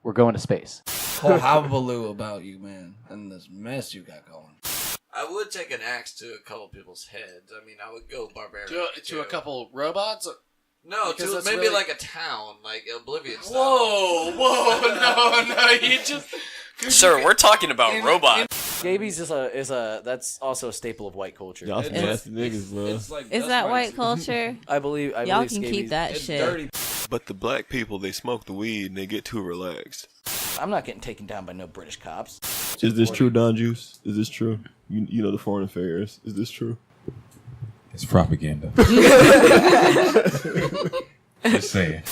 We're going to space. Whole hullabaloo about you, man, and this mess you got going. I would take an axe to a couple people's heads. I mean, I would go barbaric. To a couple robots? No, to maybe really... like a town, like Oblivion style. Whoa, no, you just... Sir, we're talking about robots. Scabies is a that's also a staple of white culture. Y'all some nasty niggas, bro. Like Is that white culture? I believe Y'all can scabies, keep that It's shit. dirty. But the black people, they smoke the weed and they get too relaxed. I'm not getting taken down by no British cops. Is this true, Don Juice? Is this true? You know the foreign affairs. Is this true? It's propaganda. Just saying.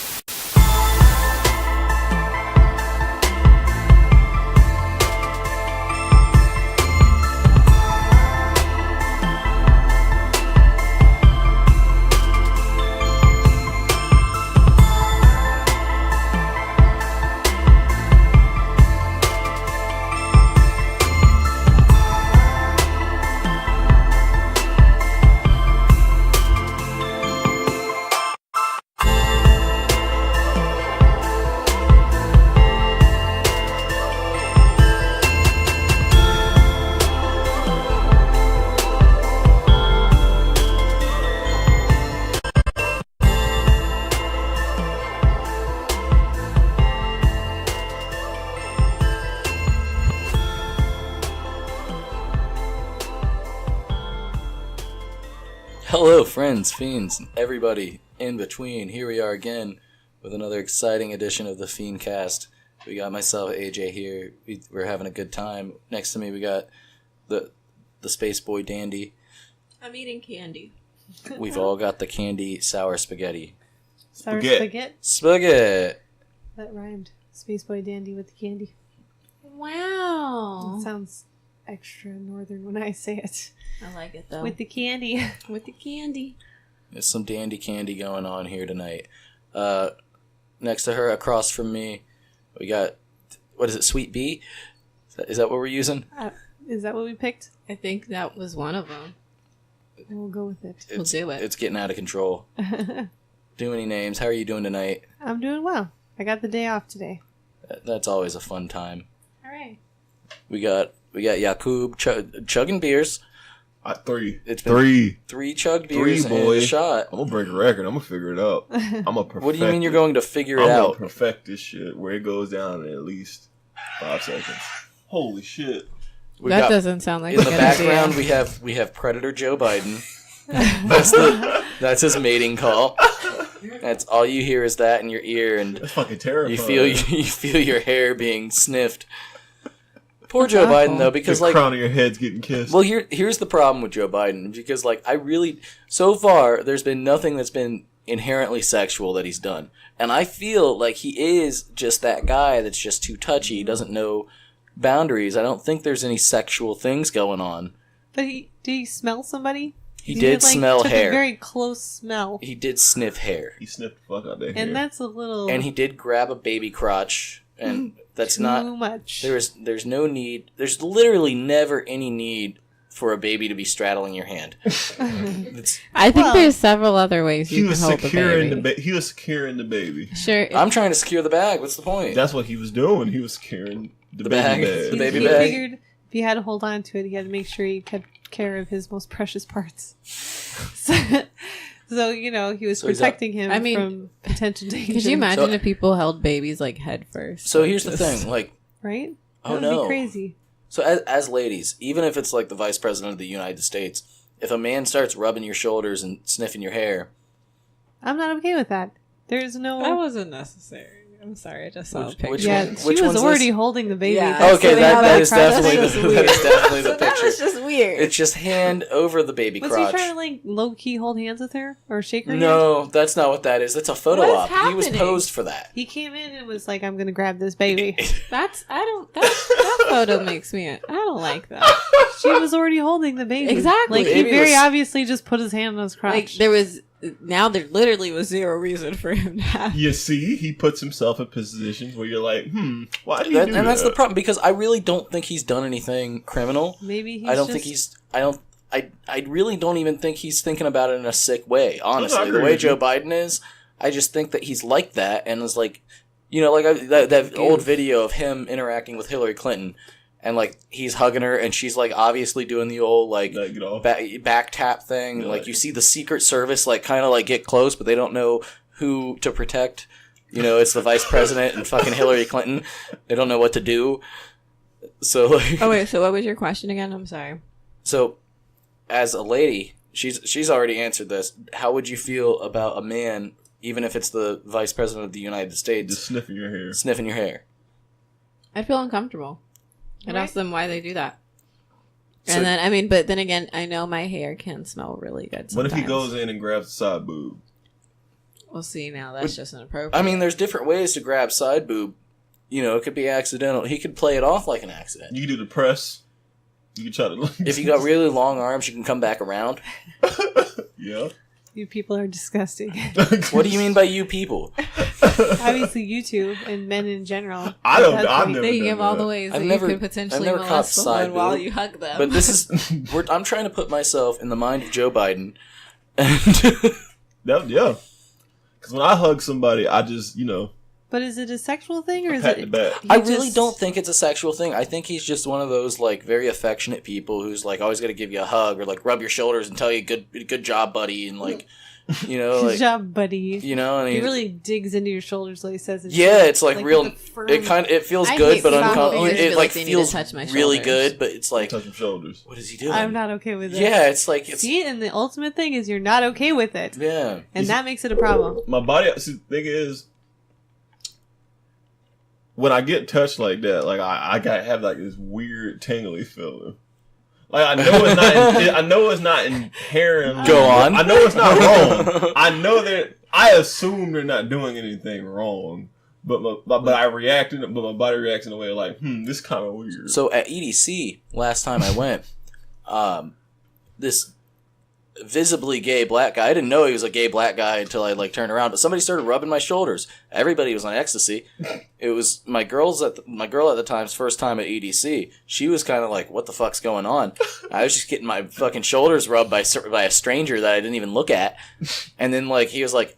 Hello, friends, fiends, and everybody in between. Here we are again with another exciting edition of the FiendCast. We got myself, AJ, here. We're having a good time. Next to me, we got the Space Boy Dandy. I'm eating candy. We've all got the candy sour spaghetti. Sour Spaghetti. spaghetti? Spaghetti! That rhymed. Space Boy Dandy with the candy. Wow. It sounds extra northern when I say it. I like it though. With the candy. With the candy. There's some dandy candy going on here tonight. Next to her, across from me, we got, what is it, Sweet Bee? Is that what we're using? Is that what we picked? I think that was one of them. We'll go with it. We'll do it. It's getting out of control. Do any names? How are you doing tonight? I'm doing well. I got the day off today. That's always a fun time. All right. We got Yakub chugging beers. Three. It's been three chugged beers Three, and boy. a shot. I'm gonna break a record. I'm gonna figure it out. I'm gonna perfect. What do you mean you're going to figure it I'm out? gonna perfect this shit where it goes down in at least 5 seconds. Holy shit! That doesn't sound like in a the good background. idea. We have Predator Joe Biden. That's his mating call. That's all you hear is that in your ear, and That's fucking terrifying. you feel your hair being sniffed. Poor Joe Biden though, because the crown of your head's getting kissed. Well, here's the problem with Joe Biden, because so far there's been nothing that's been inherently sexual that he's done, and I feel like he is just that guy that's just too touchy. He doesn't know boundaries. I don't think there's any sexual things going on. But did he smell somebody? He did smell took hair. A very close smell. He did sniff hair. He sniffed the fuck out that hair. And that's a little... And he did grab a baby crotch, and that's not... Too much. There's no need... There's literally never any need for a baby to be straddling your hand. I think there's several other ways you can hold the baby. He was securing the baby. Sure. I'm trying to secure the bag. What's the point? That's what he was doing. He was securing the bag. baby bag. The baby he bag. figured if he had to hold on to it, he had to make sure he kept care of his most precious parts. So he was protecting him from potential danger. Could you imagine if people held babies like head first? So here's the thing, right? Oh that would no, be crazy. So as ladies, even if it's like the Vice President of the United States, if a man starts rubbing your shoulders and sniffing your hair, I'm not okay with that. There's no. That wasn't necessary. I'm sorry, I just saw a picture. She was already holding the baby. Yeah, okay, that is definitely the so picture. That was just weird. It's just hand over the baby crotch. Was he trying to low key hold hands with her or shake her? No, hand? That's not what that is. That's a photo What is op. happening? He was posed for that. He came in and was like, "I'm gonna grab this baby." That photo makes me. I don't like that. She was already holding the baby. Exactly. Like he very obviously just put his hand on his crotch. Like there literally was zero reason for him to have. You see, he puts himself in positions where you're like, why do you do that? And that's the problem, because I really don't think he's done anything criminal. Maybe he's I really don't even think he's thinking about it in a sick way, honestly. The way Joe Bidden is, I just think that he's like that and is like, You know, like that old video of him interacting with Hillary Clinton, and like he's hugging her, and she's like obviously doing the old like back tap thing. Yeah. Like you see the Secret Service like kind of like get close, but they don't know who to protect. You know, it's the vice president and fucking Hillary Clinton. They don't know what to do. So like, oh wait, so what was your question again? I'm sorry. So, as a lady, she's already answered this. How would you feel about a man, even if it's the vice president of the United States, just sniffing your hair? Sniffing your hair. I'd feel uncomfortable. I'd ask them why they do that. So, and then, I mean, but then again, I know my hair can smell really good sometimes. What if he goes in and grabs the side boob? We'll see now. That's just inappropriate. I mean, there's different ways to grab side boob. You know, it could be accidental. He could play it off like an accident. You can do the press. You can try to... If you got really long arms, you can come back around. Yeah. You people are disgusting. What do you mean by you people? Obviously, you two and men in general. I've never They done give all the ways that you could potentially molest someone while you hug them. But this is... I'm trying to put myself in the mind of Joe Biden. Yeah. Because when I hug somebody, I just, you know... But is it a sexual thing, or is it... I really don't think it's a sexual thing. I think he's just one of those, like, very affectionate people who's, like, always going to give you a hug or, like, rub your shoulders and tell you good job, buddy, and, like, you know, like... Good job, buddy. You know, and he really digs into your shoulders, like he says. Yeah, it's, like real... It feels good, but uncomfortable. It, like, feels really good, but it's, like... Touch your shoulders. What is he doing? I'm not okay with it. Yeah, it's, like... See, and the ultimate thing is you're not okay with it. Yeah. And that makes it a problem. My body... See, the thing is... When I get touched like that, like I gotta have like this weird tingly feeling. Like I know it's not inherent. Go on. I know it's not wrong. I know that I assume they're not doing anything wrong, but my body reacts in a way like, this is kind of weird. So at EDC last time I went, this visibly gay black guy. I didn't know he was a gay black guy until I like turned around. But somebody started rubbing my shoulders. Everybody was on ecstasy. It was my girl at the time's first time at EDC. She was kind of like, "What the fuck's going on?" I was just getting my fucking shoulders rubbed by a stranger that I didn't even look at. And then like he was like,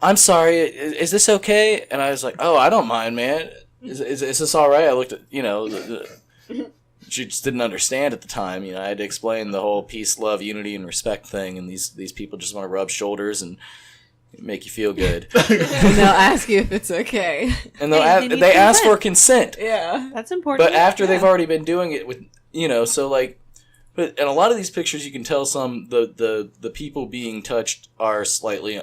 "I'm sorry, is this okay?" And I was like, "Oh, I don't mind, man. Is this all right?" I looked at she just didn't understand at the time. You know, I had to explain the whole peace, love, unity, and respect thing, and these people just want to rub shoulders and make you feel good. And they'll ask you if it's okay. And they ask for consent. Yeah. That's important. But after they've already been doing it with, you know, so like, but in a lot of these pictures you can tell the people being touched are slightly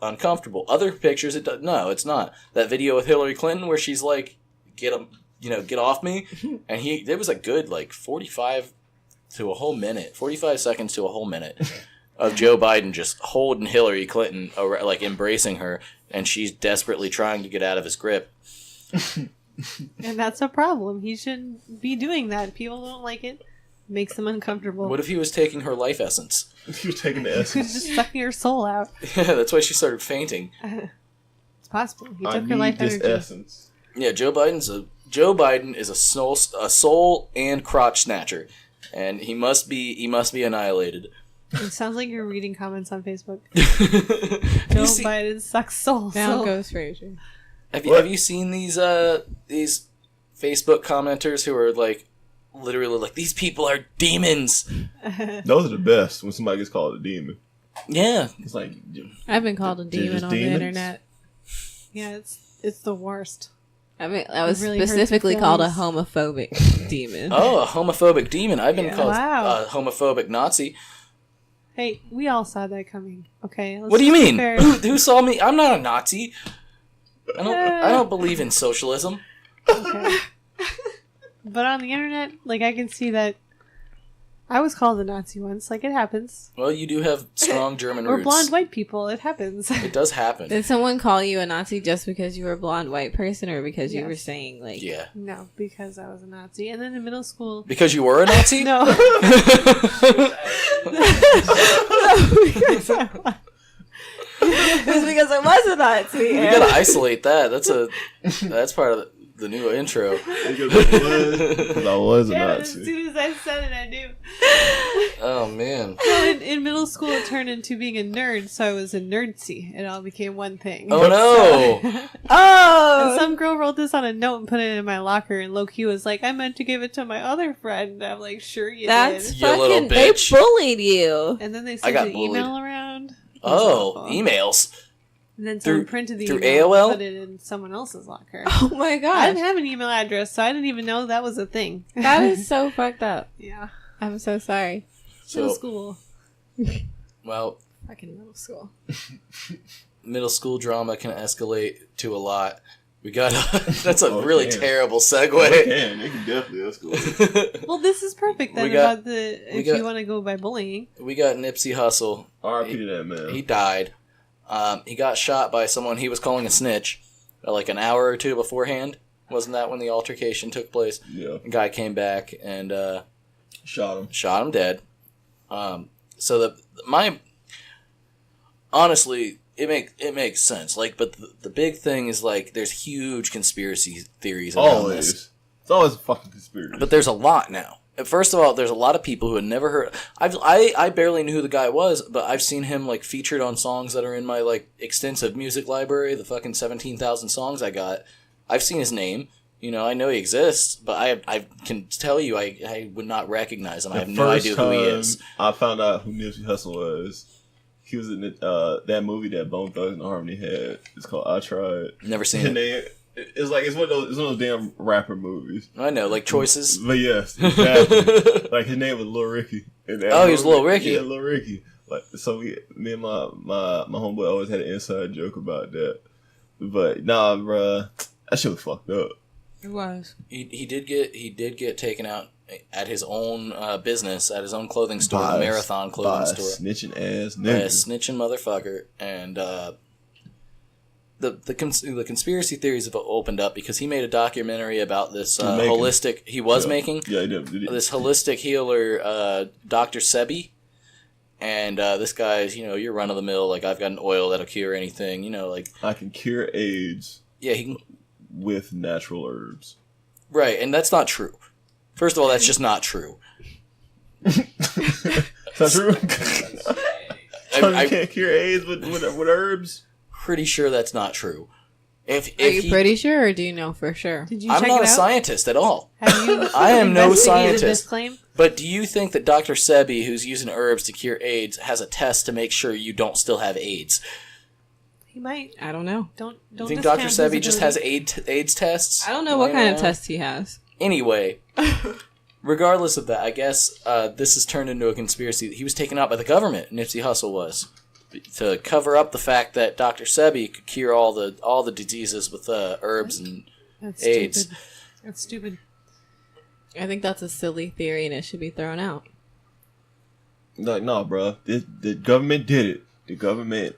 uncomfortable. Other pictures, no, it's not. That video with Hillary Clinton where she's like, get off me. And it was a good, like, 45 seconds to a whole minute of Joe Biden just holding Hillary Clinton, like, embracing her, and she's desperately trying to get out of his grip. And that's a problem. He shouldn't be doing that. People don't like it. Makes them uncomfortable. What if he was taking her life essence? He was taking the essence. He was just sucking her soul out. Yeah, that's why she started fainting. It's possible. He took her life energy. Essence. Yeah, Joe Biden is a soul and crotch snatcher, and he must be annihilated. It sounds like you're reading comments on Facebook. Joe Biden sucks soul. Down goes Frazier. Have you seen these Facebook commenters who are like literally like, these people are demons? Those are the best when somebody gets called a demon. Yeah, it's like I've been called a demon on the internet. Yeah, it's the worst. I mean, I was really specifically called a homophobic demon. Oh, a homophobic demon. I've been called a homophobic Nazi. Hey, we all saw that coming. Okay. What do you mean? Who saw me? I'm not a Nazi. I don't believe in socialism. Okay. But on the internet, like, I can see that I was called a Nazi once. Like, it happens. Well, you do have strong German roots. Or blonde white people. It happens. It does happen. Did someone call you a Nazi just because you were a blonde white person, or because you were saying, like... Yeah. No, because I was a Nazi. And then in middle school... Because you were a Nazi? No. No, because I was. It was because I was a Nazi. You gotta isolate that. That's part of the new intro. Because I was a Damn it, as Nazi. soon as I said it, I knew. Oh man. Well, in middle school, it turned into being a nerd, so I was a nerdsy. It all became one thing. Oh no. And Oh, some girl wrote this on a note and put it in my locker, and low-key was like, I meant to give it to my other friend. And I'm like, sure you that's did. You little fucking. They bitch. bullied you. And then they I sent got an bullied. email around. It was Oh, awful. emails. And then someone Through- printed the through email AOL? and put it in someone else's locker. Oh my I god, didn't have an email address, so I didn't even know that was a thing. that is so fucked up. Yeah. I'm so sorry. Middle So, school. well, Fucking middle school. middle school drama can escalate to a lot. We got that's a Oh, really damn. terrible It segue. can. It can definitely escalate. Well, this is perfect then We got- about the we if got- you want to go by bullying. We got Nipsey Hussle. R.I.P. to that man. He died. He got shot by someone he was calling a snitch, like an hour or two beforehand. Wasn't that when the altercation took place? Yeah. The guy came back and Shot him. shot him dead. So honestly, it makes sense. Like, but the big thing is like there's huge conspiracy theories around Always. this. It's always a fucking conspiracy. But there's a lot now. First of all, there's a lot of people who had never heard. I barely knew who the guy was, but I've seen him like featured on songs that are in my like extensive music library. The fucking 17,000 songs I got. I've seen his name. You know, I know he exists, but I can tell you I would not recognize him. I have no idea who he is. I found out who Nipsey Hussle was. He was in that movie that Bone Thugs and Harmony had. It's called I Tried. Never seen His it. name, it's like it's one of those damn rapper movies. I know, like Choices. But yes, exactly. Like his name was Lil Ricky. In that Oh, he was movie. Lil Ricky. Yeah, Lil Ricky. Like so, me and my homeboy always had an inside joke about that. But nah, bruh, that shit was fucked up. It was. He did get taken out at his own business, at his own clothing store, By a- Marathon by clothing a store. snitching ass By a nigga. snitching motherfucker, and the conspiracy theories have opened up because he made a documentary about this Making. holistic. He was Yeah. making Yeah, he did. this holistic healer, Dr. Sebi, and this guy's you're run of the mill. Like, I've got an oil that'll cure anything. Like, I can cure AIDS yeah, he can. with natural herbs. Right, and that's not true. First of all, that's just not true. Is that true? So you I'm can't cure AIDS with herbs? pretty sure that's not true. If Are you he- pretty sure, or do you know for sure? Did you I'm check not it a out? scientist at all. Have you I am no investigated this scientist. claim? But do you think that Dr. Sebi, who's using herbs to cure AIDS, has a test to make sure you don't still have AIDS? He might. I don't know. Don't You think Dr. discount Sebi his just ability. has AIDS tests? I don't know what Laying kind of around? test he has. Anyway, regardless of that, I guess this has turned into a conspiracy. He was taken out by the government, Nipsey Hussle was, to cover up the fact that Dr. Sebi could cure all the diseases with herbs and That's AIDS. Stupid. That's stupid. I think that's a silly theory and it should be thrown out. Like, no, bro. The government did it. The government,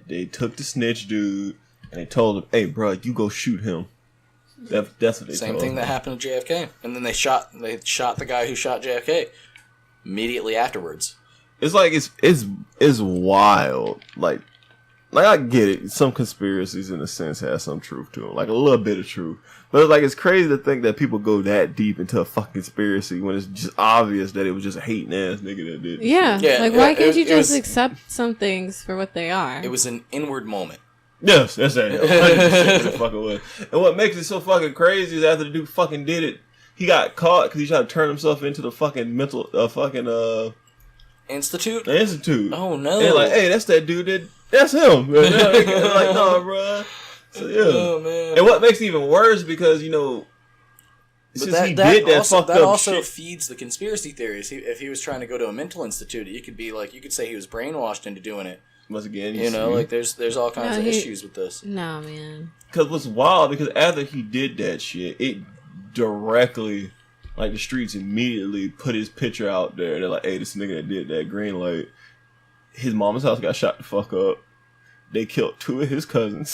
they took the snitch dude and they told him, "Hey, bro, you go shoot him." That's what they Same told thing him. that happened to JFK, and then they shot the guy who shot JFK immediately afterwards. It's like it's wild. Like I get it. Some conspiracies, in a sense, have some truth to them, like a little bit of truth. But it's like it's crazy to think that people go that deep into a fucking conspiracy when it's just obvious that it was just a hating ass nigga that did. Yeah. Yeah, like, it- why it- can't you it just was- accept some things for what they are? It was an inward moment. Yes, that's that. 100% it fucking was. And what makes it so fucking crazy is after the dude fucking did it, he got caught because he tried to turn himself into the fucking mental Institute? institute. Oh no! And like, hey, that's that dude. That's him. Like, no, bro. So, yeah. Oh man! And what makes it even worse because But since he did that also, fucked that up also shit. feeds the conspiracy theories. If he was trying to go to a mental institute, you could say he was brainwashed into doing it. Once again, Like there's all kinds No, of he- issues with this. No, man. because what's wild because after he did that shit, it directly, like, the streets immediately put his picture out there. They're like, hey, this nigga that did that green light, his mama's house got shot the fuck up. They killed two of his cousins.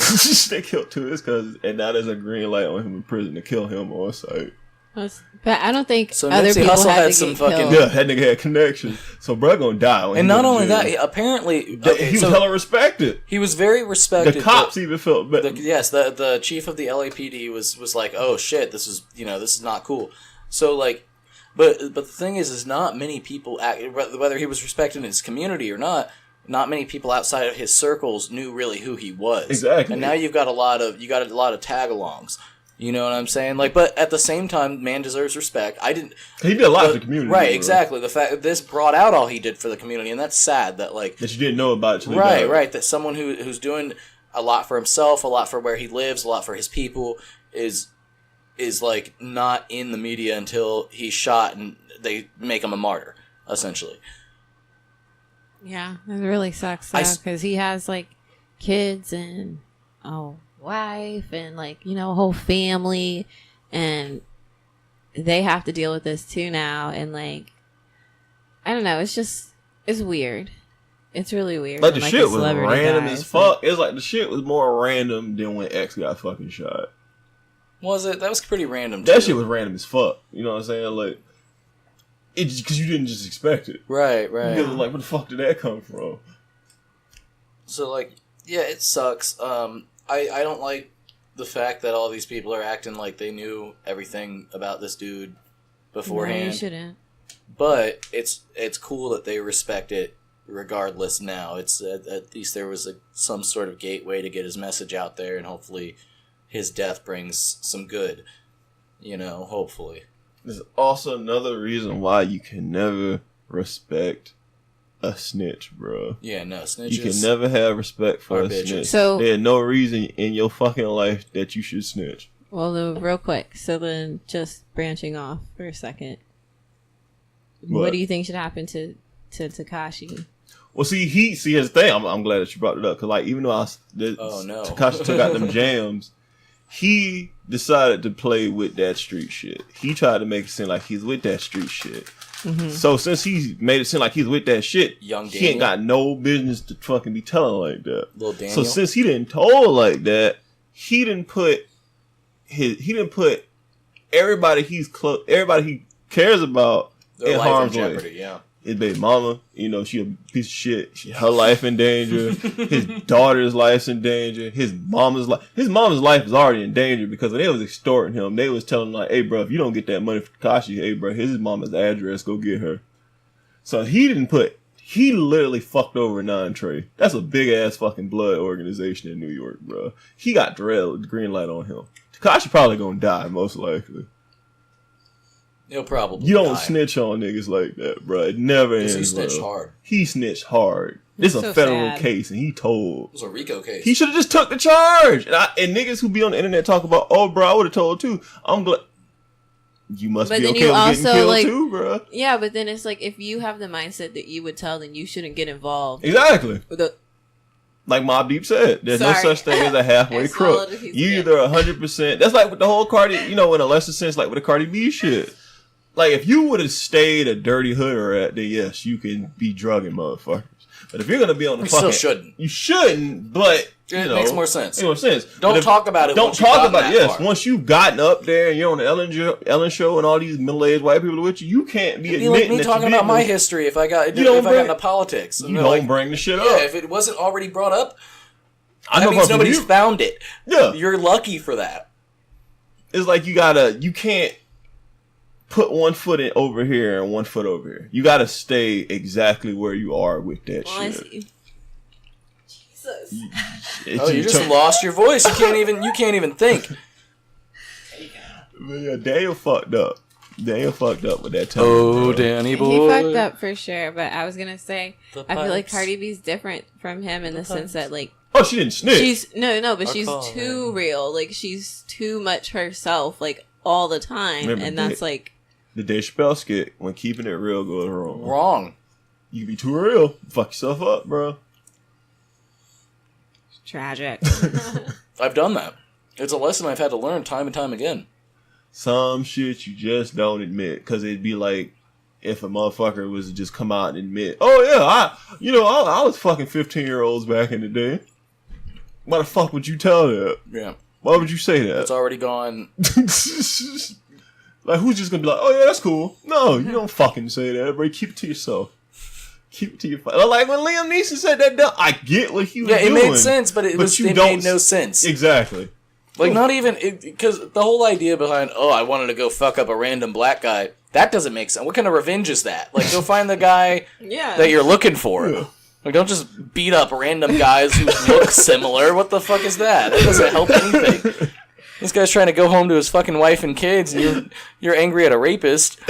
And now there's a green light on him in prison to kill him on sight. But I don't think So other Nipsey people Hussle had had to some get fucking- killed. Yeah, that nigga had connection. So bro gonna die. When And he not go to only jail. that, apparently He was hella respected. he was very respected. The cops even felt better. The chief of the LAPD was like, oh shit, this is not cool. So like, but the thing is not many people, whether he was respected in his community or not many people outside of his circles knew really who he was. Exactly. And now you got a lot of tag-alongs. You know what I'm saying? Like, but at the same time, man deserves respect. He did a lot for the community. Right, bro. exactly. The fact that this brought out all he did for the community, and that's sad that like that you didn't know about it till right, that someone who's doing a lot for himself, a lot for where he lives, a lot for his people is like not in the media until he's shot and they make him a martyr, essentially. Yeah, it really sucks though, because he has like kids and wife and like a whole family, and they have to deal with this too now. And like, I don't know, it's weird. It's really weird. Like the when, shit a was celebrity random dies. as fuck. It's like the shit was more random than when X got fucking shot. Was it? That was pretty random. That too. shit was random as fuck. You know what I'm saying? Like, it's because you didn't just expect it. Right. You was like, where the fuck did that come from? So like, yeah, it sucks. I don't like the fact that all these people are acting like they knew everything about this dude beforehand. No, you shouldn't. But it's cool that they respect it regardless now. It's at least there was some sort of gateway to get his message out there, and hopefully his death brings some good. Hopefully. There's also another reason why you can never respect a snitch, bro. Yeah, no, snitches. You can never have respect for a bitches. snitch. So- there's no reason in your fucking life that you should snitch. Well, then, real quick. So then, just branching off for a second. What do you think should happen to Tekashi? Well, here's the thing. I'm glad that you brought it up, because like, even though Tekashi took out them jams, he decided to play with that street shit. He tried to make it seem like he's with that street shit. Mm-hmm. So since he made it seem like he's with that shit, Young he ain't Daniel. got no business to fucking be telling like that. Little Daniel. So since he didn't told like that, he didn't put everybody everybody he cares about Their in life harm's in way. jeopardy, yeah. His baby mama, she a piece of shit. Her life in danger. His daughter's life's in danger. His mama's life is already in danger, because when they was extorting him, they was telling him like, "Hey, bro, if you don't get that money for Tekashi, hey, bro, here's his mama's address. Go get her." So he literally fucked over Nine Trey. That's a big ass fucking blood organization in New York, bro. He got the green light on him. Tekashi probably gonna die, most likely. He'll probably You don't die. snitch on niggas like that, bro. It never ends. He snitched bro. hard. He snitched hard. This is so a federal sad. case, and he told. It was a RICO case. He should have just took the charge. And niggas who be on the internet talk about, oh, bro, I would have told too. I'm glad. You must But be then okay you with getting also, killed like- too, bro. Yeah, but then it's like, if you have the mindset that you would tell, then you shouldn't get involved. Exactly. The- Like Mobb Deep said, there's no Sorry. such thing as a halfway I swallowed crook. a piece You of either 100%. That's like with the whole Cardi, in a lesser sense, like with the Cardi B shit. Like, if you would have stayed a dirty hood rat, then yes, you can be drugging motherfuckers. But if you're gonna be on the You fucking, still shouldn't. You shouldn't, but It makes more sense. Makes more sense. Don't But if- talk about it. Don't once you've talk gotten about that yes. far. Once you've gotten up there and you're on the Ellen show and all these middle-aged white people are with you, you can't be It'd be admitting like me that talking you about my didn't. history if I got bring- into politics. You And don't they're like, bring the shit yeah, up. if it wasn't already brought up, I that know means for nobody's you. found it. Yeah. You're lucky for that. It's like you can't put one foot in over here and one foot over here. You gotta stay exactly where you are with that Well, I shit. see. Jesus. Oh, you just lost your voice. You can't even think. Yeah, Daniel fucked up. Daniel fucked up with that time. Oh, bro. Danny He boy. fucked up for sure, but I was gonna say, The I feel like pipes. Cardi B's different from him in the sense that, like, Oh, she didn't snitch. she's no, but Our she's call, too man. real. Like, she's too much herself, like, all the time, Remember, and that's like, the Dave Chappelle skit, when keeping it real goes wrong. Wrong. You can be too real. Fuck yourself up, bro. tragic. I've done that. It's a lesson I've had to learn time and time again. Some shit you just don't admit, because it'd be like if a motherfucker was to just come out and admit, oh yeah, I was fucking 15-year-olds back in the day. Why the fuck would you tell that? Yeah. Why would you say that? It's already gone. Like, who's just gonna be like, oh yeah, that's cool? No, you don't fucking say that, bro. Keep it to yourself. Keep it to your. Like when Liam Neeson said that, I get what he was doing. Yeah, it made sense, but it made no sense. Exactly. Like, not even, because the whole idea behind, I wanted to go fuck up a random black guy, that doesn't make sense. What kind of revenge is that? Like, go find the guy that you're looking for. Yeah. Like, don't just beat up random guys who look similar. What the fuck is that? That doesn't help anything. This guy's trying to go home to his fucking wife and kids, and you're angry at a rapist.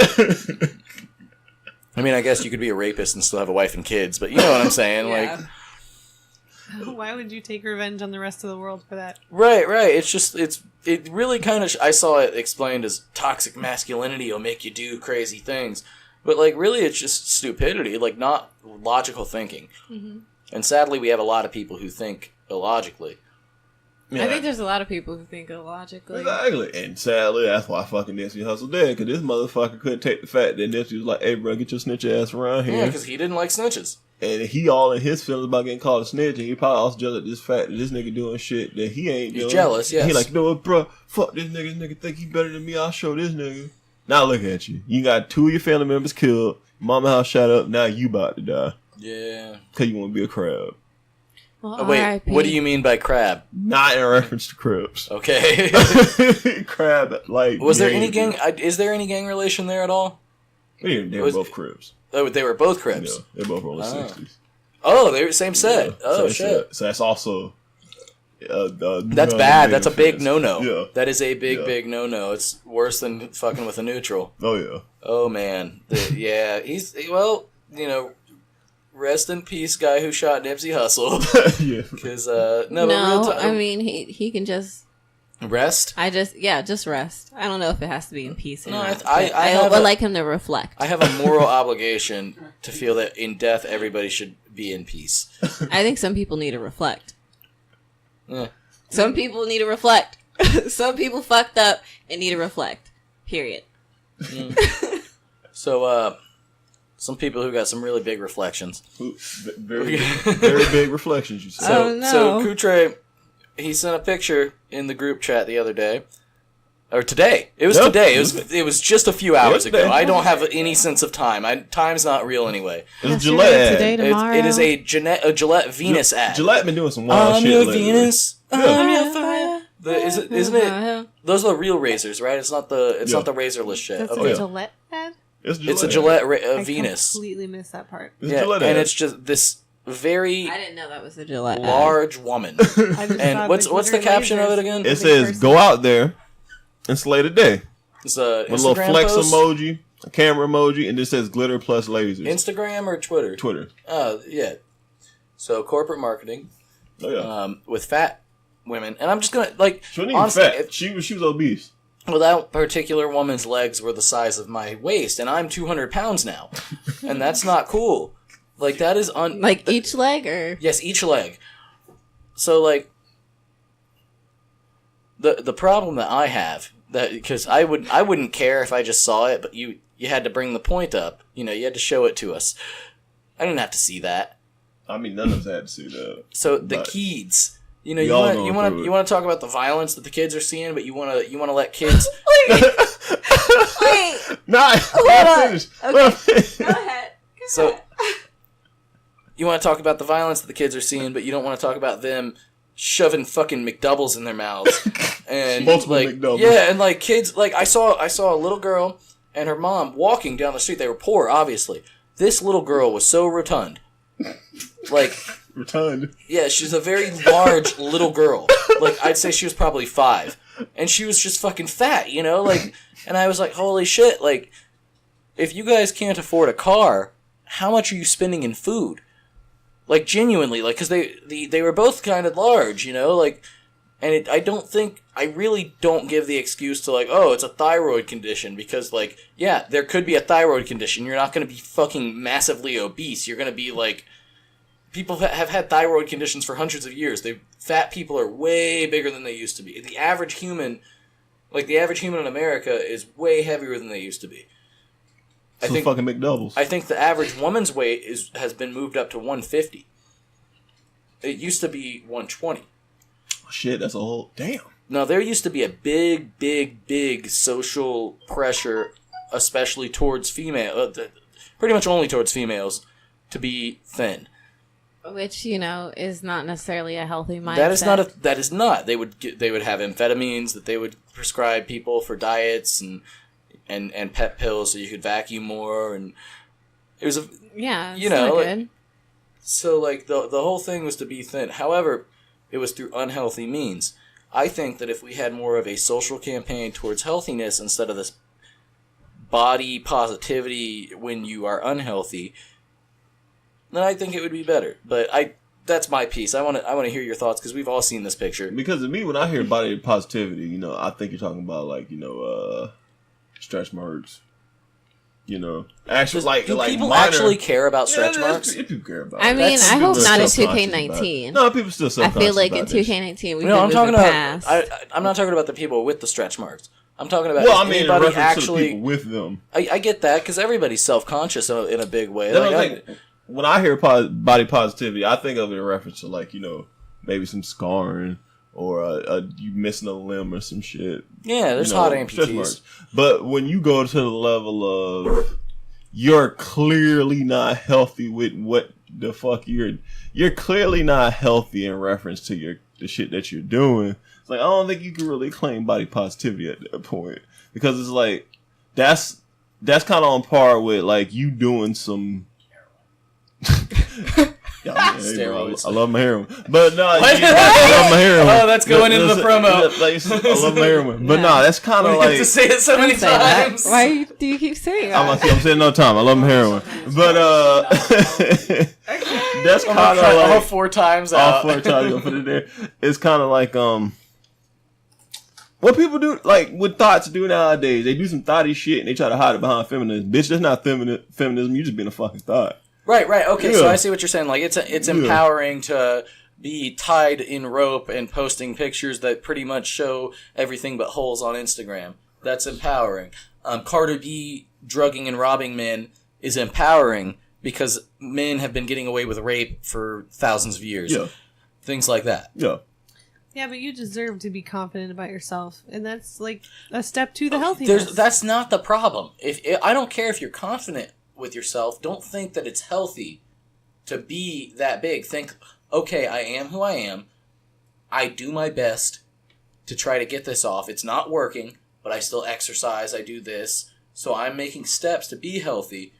I mean, I guess you could be a rapist and still have a wife and kids, but you know what I'm saying? Yeah. Like, why would you take revenge on the rest of the world for that? Right. It's just, it really kind of, I saw it explained as toxic masculinity will make you do crazy things. But, like, really it's just stupidity, like, not logical thinking. Mm-hmm. And sadly, we have a lot of people who think illogically. Yeah. I think there's a lot of people who think illogically. Exactly. And sadly, that's why fucking Nipsey Hussle dead, because this motherfucker couldn't take the fact that Nipsey was like, hey, bro, get your snitch ass around here. Yeah, because he didn't like snitches. And he all in his feelings about getting called a snitch, and he probably also jealous at this fact that this nigga doing shit that he ain't doing. He's jealous, yes. He like, you know what, bro, fuck this nigga think he better than me, I'll show this nigga. Now look at you. You got 2 of your family members killed, mama house shot up, now you about to die. Yeah. Because you want to be a crab. Well, wait, what do you mean by crab? Not in reference to Crips. Okay. Crab, like... Was there any gang... Is there any gang relation there at all? They were both Crips. Oh, they were both Crips? Yeah, they both were on the 60s. Oh, they were same set. Yeah, same shit. Set. So that's also... that's bad. That's a big no-no. Yeah. That is a big no-no. It's worse than fucking with a neutral. Oh, yeah. Oh, man. Yeah, well, you know... Rest in peace, guy who shot Nipsey Hussle. Yeah. Because I mean, he can just rest. Just rest. I don't know if it has to be in peace. Or not, I would like him to reflect. I have a moral obligation to feel that in death everybody should be in peace. I think some people need to reflect. Yeah. Some people need to reflect. Some people fucked up and need to reflect. Period. Mm. So, some people who got some really big reflections. Very big reflections, you say. So Kutre, he sent a picture in the group chat the other day. Or today. It was today. It was just a few hours ago. I don't have any sense of time. Time's not real anyway. It's Gillette. Today, tomorrow. It is a Gillette Venus ad. Gillette been doing some wild shit lately. Venus. I'm your fire. Isn't it? Those are the real razors, right? It's not the razorless shit. That's a Gillette ad? It's a Gillette Venus. I completely missed that part. It's just this very... I didn't know that was a Gillette large woman. And what's the caption of it again? It says, go out there and slay the day. It's a little flex emoji, a camera emoji, and it says glitter plus lasers. Instagram or Twitter? Twitter. Oh, yeah. So corporate marketing. Oh, yeah. With fat women. And I'm just going to, like... She wasn't even fat. She was obese. Well, that particular woman's legs were the size of my waist, and I'm 200 pounds now. And that's not cool. Like, that is... like, each leg, or...? Yes, each leg. So, like... The problem that I have... Because I wouldn't care if I just saw it, but you had to bring the point up. You know, you had to show it to us. I didn't have to see that. I mean, none of us had to see that. So, the kids... You know, you want to talk about the violence that the kids are seeing, but you want to let kids. Wait. Nah, hold on. Okay. Go ahead. So, you want to talk about the violence that the kids are seeing, but you don't want to talk about them shoving fucking McDoubles in their mouths and multiple like McDoubles. Yeah, and like kids. Like I saw a little girl and her mom walking down the street. They were poor, obviously. This little girl was so rotund, like. Rotund. Yeah, she's a very large little girl. Like, I'd say she was probably 5. And she was just fucking fat, you know? Like, and I was like, holy shit, like, if you guys can't afford a car, how much are you spending in food? Like, genuinely, like, because they were both kind of large, you know? Like, and I really don't give the excuse to, like, oh, it's a thyroid condition. Because, like, yeah, there could be a thyroid condition. You're not going to be fucking massively obese. You're going to be, like... People have had thyroid conditions for hundreds of years. Fat people are way bigger than they used to be. The average human in America is way heavier than they used to be. I think fucking McDoubles. I think the average woman's weight has been moved up to 150. It used to be 120. Shit, that's a whole damn. Now, there used to be a big social pressure, especially towards pretty much only towards females, to be thin. Which, is not necessarily a healthy mindset. That is not. They would have amphetamines that they would prescribe people for diets and pep pills so you could vacuum more, and it was it's not good. So like the whole thing was to be thin. However, it was through unhealthy means. I think that if we had more of a social campaign towards healthiness instead of this body positivity when you are unhealthy, then I think it would be better. But that's my piece. I want to hear your thoughts because we've all seen this picture. Because to me, when I hear body positivity, I think you're talking about like stretch marks. Actually, do people actually care about stretch marks? People care about. I mean, I hope not in 2K19. No, people still. I feel like in 2K19 I'm talking about. I'm not talking about the people with the stretch marks. I'm talking about anybody actually people with them. I get that because everybody's self-conscious in a big way. When I hear body positivity, I think of it in reference to like maybe some scarring or you missing a limb or some shit. Yeah, there's hot amputees. But when you go to the level of you're clearly not healthy with what the fuck you're clearly not healthy in reference to the shit that you're doing. It's like I don't think you can really claim body positivity at that point because it's like that's kind of on par with like you doing some. I love my heroin, but no, I love my heroin. Oh, that's going into the promo. I love my heroin, but no, that's kind of like you have to say it so many times. Why do you keep saying that? I'm saying no time. I love my heroin, but that's kind of like all 4 times. All 4 times, I'll put it there. It's kind of like what people do, like what thoughts do nowadays. They do some thoughty shit and they try to hide it behind feminism. Bitch, that's not feminism. You just being a fucking thought. Right. Okay, yeah. So I see what you're saying. Like it's empowering to be tied in rope and posting pictures that pretty much show everything but holes on Instagram. That's empowering. Cardi B drugging and robbing men is empowering because men have been getting away with rape for thousands of years. Yeah. Things like that. Yeah. Yeah, but you deserve to be confident about yourself, and that's like a step to the healthiness. That's not the problem. I don't care if you're confident with yourself. Don't think that it's healthy to be that big. Think, okay, I am who I am. I do my best to try to get this off. It's not working, but I still exercise. I do this. So I'm making steps to be healthy.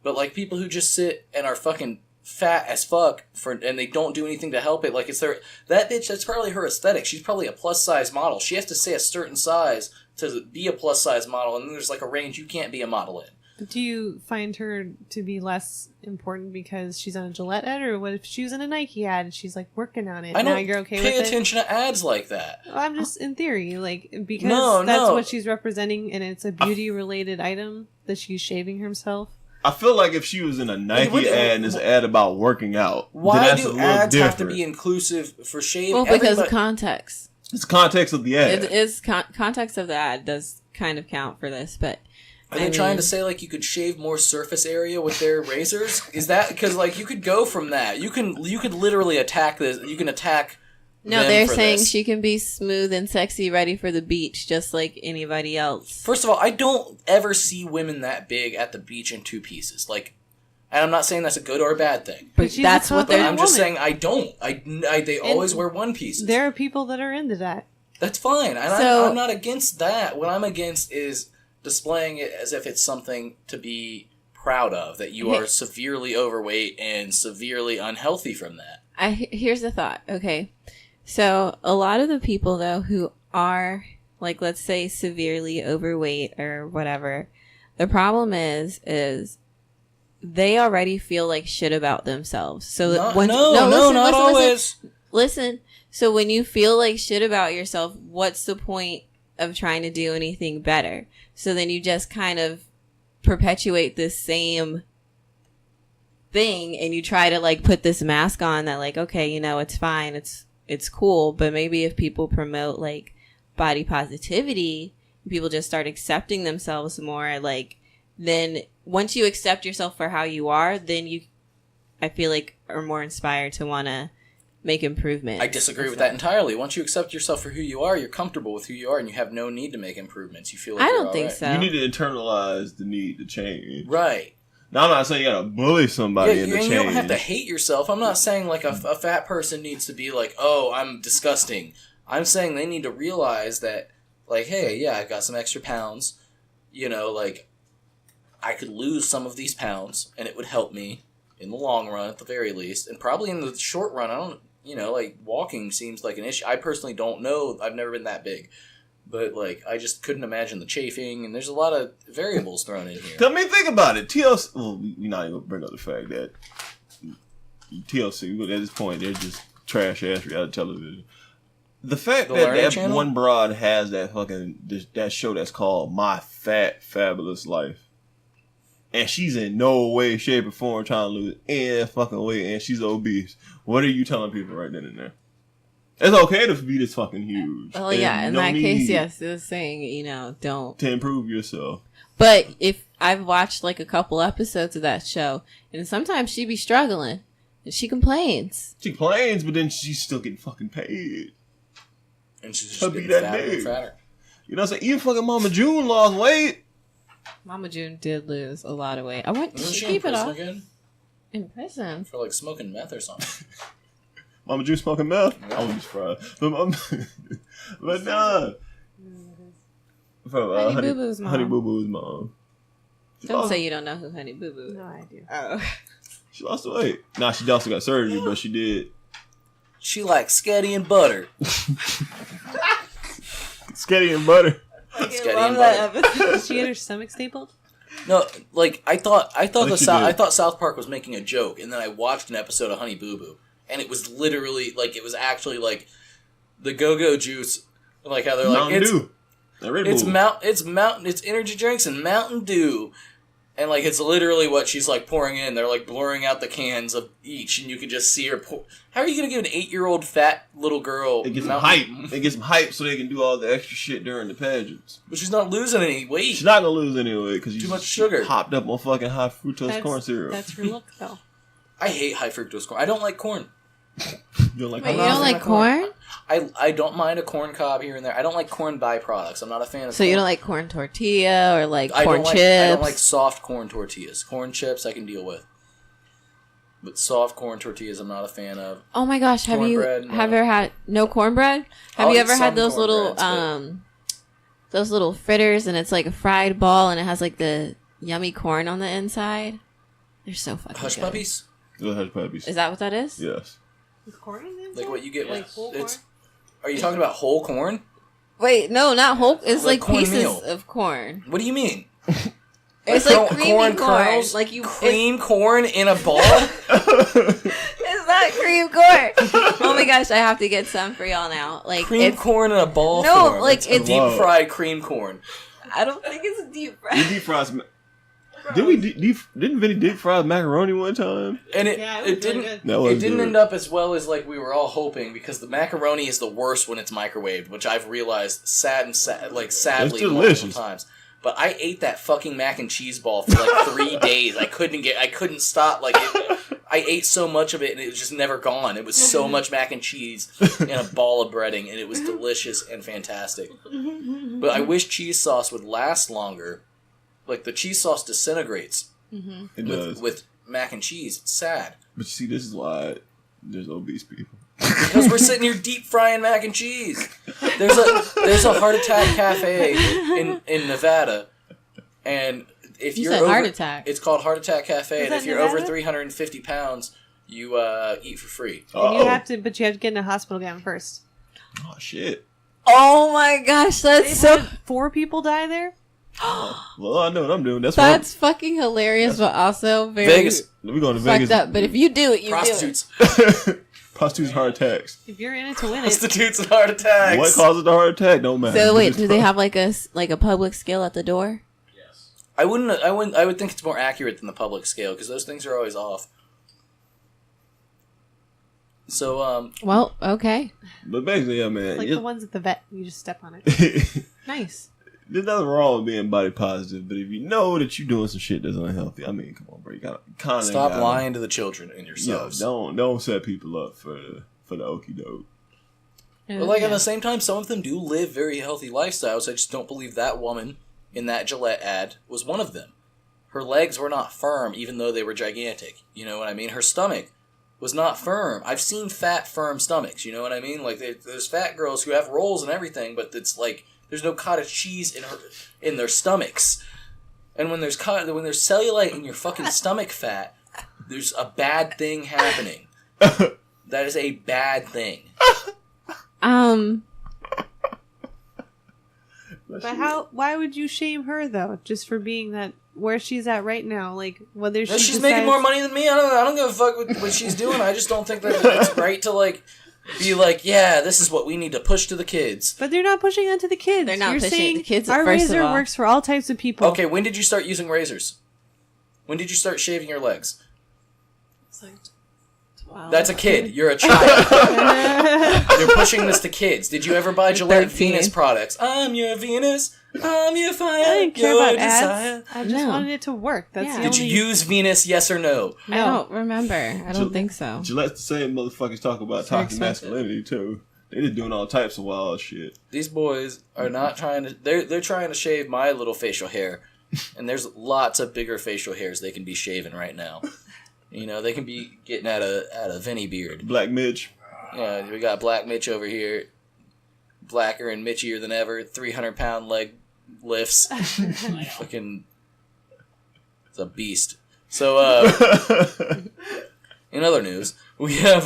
But like people who just sit and are fucking fat as fuck and they don't do anything to help it. Like it's that bitch, that's probably her aesthetic. She's probably a plus size model. She has to stay a certain size to be a plus size model. And then there's like a range you can't be a model in. Do you find her to be less important because she's on a Gillette ad, or what if she was in a Nike ad and she's like working on it? Now you're okay with it? Pay attention to ads like that. Well, I'm just in theory, like because that's what she's representing, and it's a beauty related item that she's shaving herself. I feel like if she was in a Nike ad and this ad about working out, why then that's do ads have to be inclusive for shaving? Well, because of context. It's context of the ad. It is context of the ad does kind of count for this, but. Are they trying to say, like, you could shave more surface area with their razors? Is that... Because, like, you could go from that. You could literally attack this. You can attack No, they're saying she can be smooth and sexy, ready for the beach, just like anybody else. First of all, I don't ever see women that big at the beach in 2 pieces. Like... And I'm not saying that's a good or a bad thing. But that's what they're... I'm just saying I don't. They always wear 1 pieces. There are people that are into that. That's fine. And I'm not against that. What I'm against is... displaying it as if it's something to be proud of, that you are severely overweight and severely unhealthy from that. Here's the thought, okay? So, a lot of the people, though, who are, like, let's say, severely overweight or whatever, the problem is they already feel like shit about themselves. So not always. Listen, so when you feel like shit about yourself, what's the point of trying to do anything better? So then you just kind of perpetuate this same thing and you try to like put this mask on that like, okay, it's fine. It's cool. But maybe if people promote like body positivity, people just start accepting themselves more, like then once you accept yourself for how you are, then I feel like are more inspired to want to make improvements. I disagree with that entirely. Once you accept yourself for who you are, you're comfortable with who you are, and you have no need to make improvements. You feel like I you're don't think right. so. You need to internalize the need to change. Right. Now, I'm not saying you gotta bully somebody into change. You don't have to hate yourself. I'm not saying like a fat person needs to be like, oh, I'm disgusting. I'm saying they need to realize that, like, hey, yeah, I got some extra pounds. You know, like, I could lose some of these pounds, and it would help me in the long run, at the very least. And probably in the short run, I don't, you know, like, walking seems like an issue. I personally don't know. I've never been that big. But, like, I just couldn't imagine the chafing, and there's a lot of variables thrown in here. I mean, think about it. TLC, well, we're not even going to bring up the fact that TLC, at this point, they're just trash-ass reality television. The fact that one broad has that that show that's called My Fat Fabulous Life, and she's in no way, shape, or form trying to lose any fucking weight, and she's obese. What are you telling people right then and there? It's okay to be this fucking huge. Well, yeah, in that case, yes, it was saying, you know, don't. To improve yourself. But if I've watched like a couple episodes of that show, and sometimes she be struggling, and she complains. She complains, but then she's still getting fucking paid. And she's just getting fatter and fatter. You know what I'm saying? Even fucking Mama June lost weight. Mama June did lose a lot of weight. I want to she keep in it off. Again? In prison. For like smoking meth or something. Mama June smoking meth? I wouldn't be surprised. But nah. From Honey Boo Boo's mom. Honey Boo Boo's mom. Don't say you don't know who Honey Boo Boo is. No, I do. Oh. She lost the weight. Nah, she also got surgery, but she did. She likes sketty and butter. Sketty and butter. Sketty and butter. Did she get her stomach stapled? No, like I thought South Park was making a joke, and then I watched an episode of Honey Boo Boo, and it was literally like it was actually like the Go-Go Juice, like how they're like Mountain Dew. It's energy drinks and Mountain Dew. And, like, it's literally what she's, like, pouring in. They're, like, blurring out the cans of each, and you can just see her pour. How are you going to give an 8-year-old fat little girl... It gets them hype. It gets them hype so they can do all the extra shit during the pageants. But she's not losing any weight. She's not going to lose any weight because too much sugar. Hopped up on fucking high fructose corn syrup. That's her look, though. I hate high fructose corn. I don't like corn. You don't like Wait, you don't like corn? I don't mind a corn cob here and there. I don't like corn byproducts. I'm not a fan of So corn. you don't like corn tortilla or like corn chips? I don't like soft corn tortillas. Corn chips I can deal with. But soft corn tortillas I'm not a fan of. Oh my gosh, have you ever had no cornbread? Have you ever had those little fritters and it's like a fried ball and it has like the yummy corn on the inside? They're so fucking Hush good. puppies? Hush puppies. Is that what that is? Yes. With corn in there? Like what you get like whole corn? Are you talking about whole corn? Wait, no, not whole. It's like pieces cornmeal. of corn. What do you mean? It's like creamy corn. Kernels? Like you cream corn in a ball? It's not cream corn. Oh my gosh, I have to get some for y'all now. Like cream corn in a ball. No, form. like it's deep fried cream corn. I don't think it's deep fried. You deep fries. Didn't Vinny deep fry macaroni one time? And it didn't end up as well as like we were all hoping because the macaroni is the worst when it's microwaved, which I've realized sadly multiple times. But I ate that fucking mac and cheese ball for like 3 days. I couldn't stop. I ate so much of it and it was just never gone. It was so much mac and cheese in a ball of breading and it was delicious and fantastic. But I wish cheese sauce would last longer. Like, the cheese sauce disintegrates. Mm-hmm. It does. With mac and cheese. It's sad. But you see, this is why there's obese people. Because we're sitting here deep frying mac and cheese. There's a Heart Attack Cafe in Nevada. And if you're over... Heart Attack. It's called Heart Attack Cafe. And if you're Nevada? over 350 pounds, you eat for free. And you have to get in a hospital gown first. Oh, shit. Oh my gosh, that's so... 4 people die there? Well, I know what I'm doing. That's fucking hilarious, but also very Vegas. We're going to fucked Vegas. up. But if you do it, you Prostitutes. do it. Prostitutes heart attacks. If you're in it to win it. Prostitutes and heart attacks. What causes the heart attack? Don't matter. So wait, do they have like a public scale at the door? Yes. I would think it's more accurate than the public scale because those things are always off. So well, okay. But basically, yeah, man. Like the ones at the vet, you just step on it. Nice. There's nothing wrong with being body positive, but if you know that you're doing some shit that's unhealthy, I mean, come on, bro, you gotta kind of stop lying to the children and yourselves. Yeah, don't set people up for for the okie doke. But like at the same time, some of them do live very healthy lifestyles. I just don't believe that woman in that Gillette ad was one of them. Her legs were not firm, even though they were gigantic. You know what I mean? Her stomach was not firm. I've seen fat, firm stomachs. You know what I mean? Like there's fat girls who have rolls and everything, but it's like there's no cottage cheese in their stomachs. And when there's cellulite in your fucking stomach fat, there's a bad thing happening. That is a bad thing. But why would you shame her though? Just for being that where she's at right now, like whether She's making more money than me. I don't give a fuck what she's doing. I just don't think that it's right to like be like, yeah, this is what we need to push to the kids. But they're not pushing onto the kids. They're not You're pushing saying the kids. Our first of razor all. works for all types of people. Okay, when did you start using razors? When did you start shaving your legs? It's like 12. That's a kid. You're a child. You're pushing this to kids. Did you ever buy Gillette 13. Venus products? I'm your Venus. I'm your fire. I didn't care your about desire. ads. I just wanted it to work. That's Yeah. the Did only... you use Venus? Yes or no? I don't remember. I don't think so. Gillette's the same motherfuckers talk about toxic masculinity too. They just doing all types of wild shit. These boys are not trying to. They're trying to shave my little facial hair, and there's lots of bigger facial hairs they can be shaving right now. You know, they can be getting at a Vinny beard. Black Mitch. Yeah, we got Black Mitch over here, blacker and Mitchier than ever. 300-pound leg lifts. Fucking, it's a beast. So, in other news, we have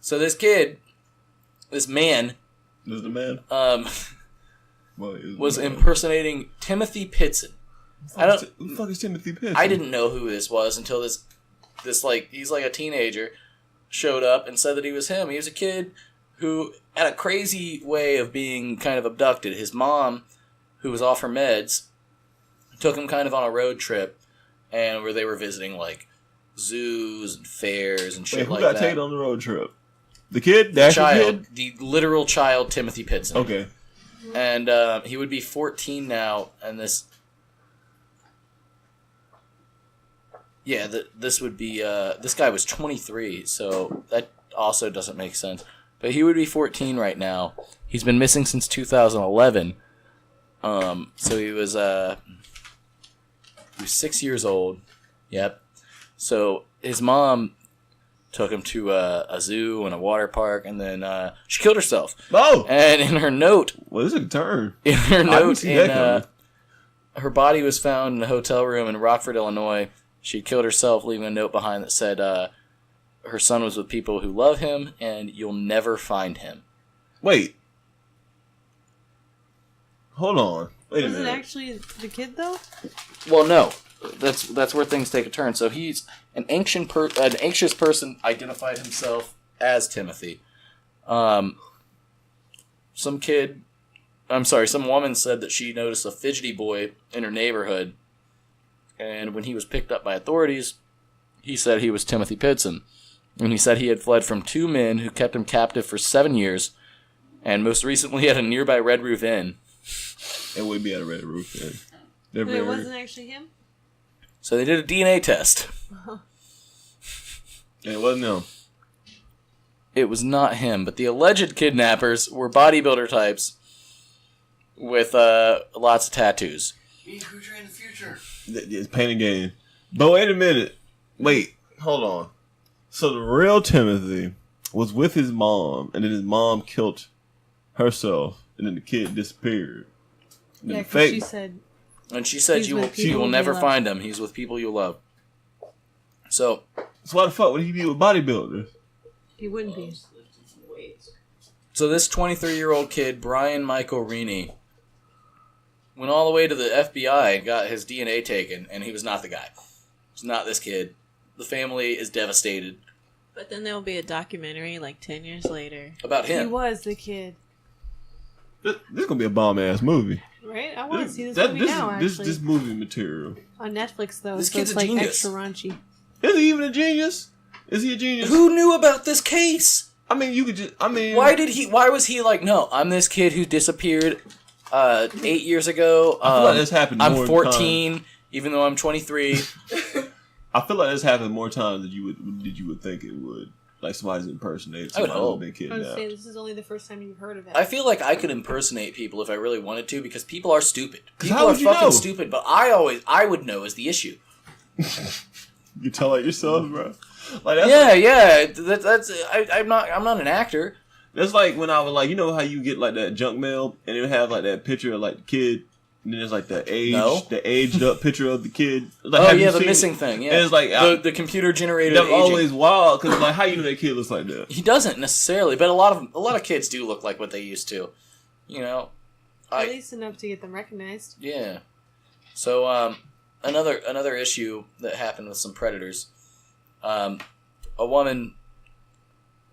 so this kid, this man, This is the man. was impersonating Timothy Pitson. Who the fuck is Timothy Pitson? I didn't know who this was until this like he's like a teenager showed up and said that he was him. He was a kid who had a crazy way of being kind of abducted. His mom, who was off her meds, took him kind of on a road trip, and where they were visiting like zoos and fairs and shit Who like got that. taken on the road trip? The kid? The actual child, kid? the literal child, Timothy Pitson. Okay. And he would be 14 now, and this. Yeah, this would be. This guy was 23, so that also doesn't make sense. But he would be 14 right now. He's been missing since 2011. So he was 6 years old. Yep. So his mom took him to a zoo and a water park, and then she killed herself. Oh! And in her note, Well, this is a turn. in her I didn't note, see that coming. her body was found in a hotel room in Rockford, Illinois. She killed herself, leaving a note behind that said her son was with people who love him, and you'll never find him. Wait. Hold on. Wait a Was it minute. actually the kid though? Well, no. That's where things take a turn. So he's an anxious person identified himself as Timothy. Some woman said that she noticed a fidgety boy in her neighborhood, and when he was picked up by authorities, he said he was Timothy Pitson. And he said he had fled from two men who kept him captive for 7 years, and most recently at a nearby Red Roof Inn. It would be at a Red Roof Inn. They're But it very- wasn't actually him? So they did a DNA test. And it wasn't him. It was not him, but the alleged kidnappers were bodybuilder types with lots of tattoos. Me and Kuja in the future. It's pain and gain. But wait a minute. Wait, hold on. So the real Timothy was with his mom, and then his mom killed herself, and then the kid disappeared. And then Yeah, the because she fake- said And she said He's you with will people you never love. find him. He's with people you love. So So why the fuck would he be with bodybuilders? he wouldn't be. this 23-year-old kid, Brian Michael Rini, went all the way to the FBI and got his DNA taken, and he was not the guy. It's not this kid. The family is devastated But then there will be a documentary like 10 years later. about He him. was the kid. This is gonna be a bomb ass movie. Right? I want to see this That- movie now, actually. This movie material. On Netflix, though. This so kid's it's a like genius. extra raunchy. Is he even a genius? Is he a genius? Who knew about this case? I mean, you could just. I mean, Why was he like, no, I'm this kid who disappeared 8 years ago. I feel like this happened more I'm 14, even though I'm 23. I feel like this happened more times than you would think it would. like somebody's impersonated. I would Somebody hope. been I was kidnapped. saying this is only the first time you've heard of it. I feel like I could impersonate people if I really wanted to because people are stupid. 'Cause People how are would you fucking know? stupid, but I would know is the issue. You tell it yourself, bro. Like that's I'm not an actor. That's like when I was like, you know how you get like that junk mail and it would have like that picture of like the kid, and then there's like the aged up picture of the kid. Like, Oh yeah, the missing thing. Yeah, and it's like the computer generated. That's aging. always wild because like how you know that kid looks like that? He doesn't necessarily, but a lot of kids do look like what they used to. You know, At least enough to get them recognized. Yeah. So another issue that happened with some predators. A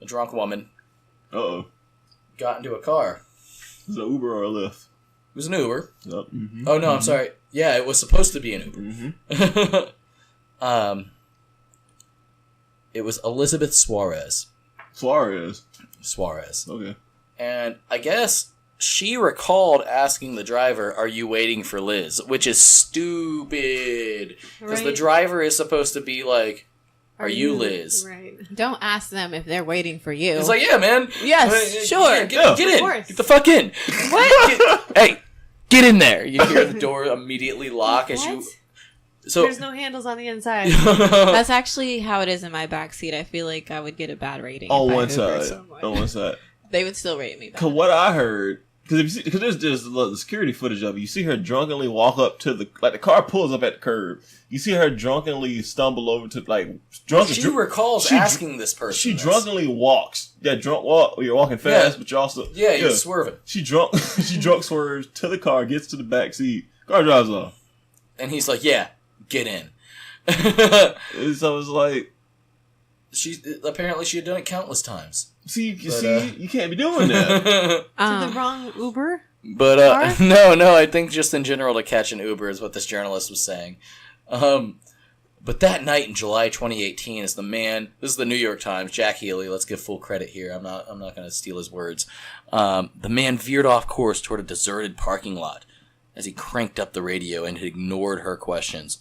drunk woman. Got into a car. Was it an Uber or a Lyft? It was an Uber. Yep. Mm-hmm. Oh no, I'm sorry. Yeah, it was supposed to be an Uber. Mm-hmm. It was Elizabeth Suarez. Suarez. Okay. And I guess she recalled asking the driver, "Are you waiting for Liz?" Which is stupid because the driver is supposed to be like, "Are you Liz?" Right. Don't ask them if they're waiting for you. It's like, yeah, man. Yes, sure. Get in. Get the fuck in. What? Hey, get in there. You hear the door immediately lock as you... So there's no handles on the inside. That's actually how it is in my backseat. I feel like I would get a bad rating. On if I one Ubered side. someone. On one side. They would still rate me bad. Because what I heard... Because there's just the security footage of it. You see her drunkenly walk up to the... Like, the car pulls up at the curb. You see her drunkenly stumble over to, like... She recalls asking this person. She drunkenly walks. That drunk walk, where you're walking fast, but you're also... Yeah, you're swerving. She drunk swerves to the car, gets to the back seat. Car drives off. And he's like, yeah, get in. So it's like... Apparently she had done it countless times. You can't be doing that. To the wrong Uber? But, no, I think just in general to catch an Uber is what this journalist was saying. But that night in July 2018 this is the New York Times, Jack Healy, let's give full credit here, I'm not going to steal his words. The man veered off course toward a deserted parking lot as he cranked up the radio and ignored her questions.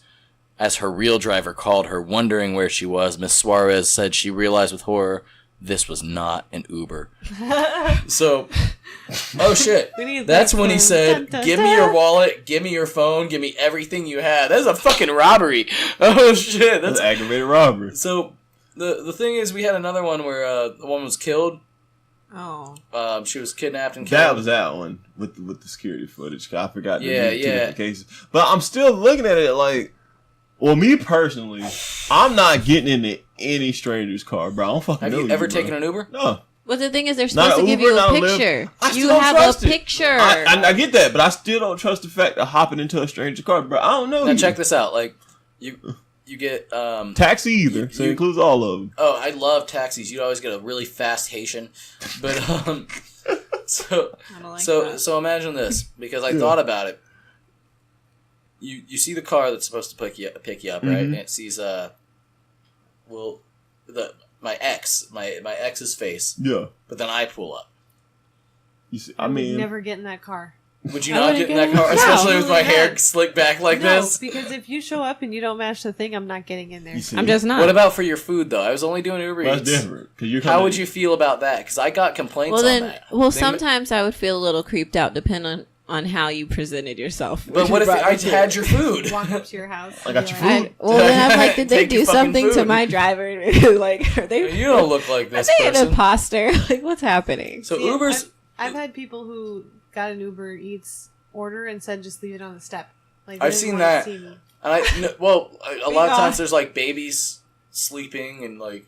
As her real driver called her, wondering where she was, Miss Suarez said she realized with horror this was not an Uber. So, oh shit. That's when he said, give me your wallet, give me your phone, give me everything you have. That's a fucking robbery. Oh shit. That's aggravated robbery. So, the thing is, we had another one where the woman was killed. Oh. She was kidnapped and killed. That was that one with the security footage. I forgot. Yeah. Two different cases. But I'm still looking at it like, well, me personally, I'm not getting into any stranger's car, bro. I don't fucking know. Have you ever taken an Uber? No. Well, the thing is, they're supposed to give you a picture. You have a picture. I get that, but I still don't trust the fact of hopping into a stranger's car, bro. I don't know. Now check this out. Like, you get taxi either, so it includes all of them. Oh, I love taxis. You always get a really fast Haitian, but so imagine this because I thought about it. You see the car that's supposed to pick you up, right? And it sees my ex's face. Yeah. But then I pull up. You see, I would never get in that car. Would you not get in that car, especially with my hair slicked back like this? Because if you show up and you don't match the thing, I'm not getting in there. I'm just not. What about for your food though? I was only doing Uber Eats. That's different. How would you feel about that? Because I got complaints on that. Well, sometimes I would feel a little creeped out, depending on how you presented yourself. But what if I had your food? Walk up to your house. I got your food. Then I'm like, did they do something to my driver? Like, are they? You don't look like this. Are they an imposter? Like, what's happening? So Uber's. I've had people who got an Uber Eats order and said just leave it on the step. Like I've seen that. And a lot of times there's like babies sleeping and like.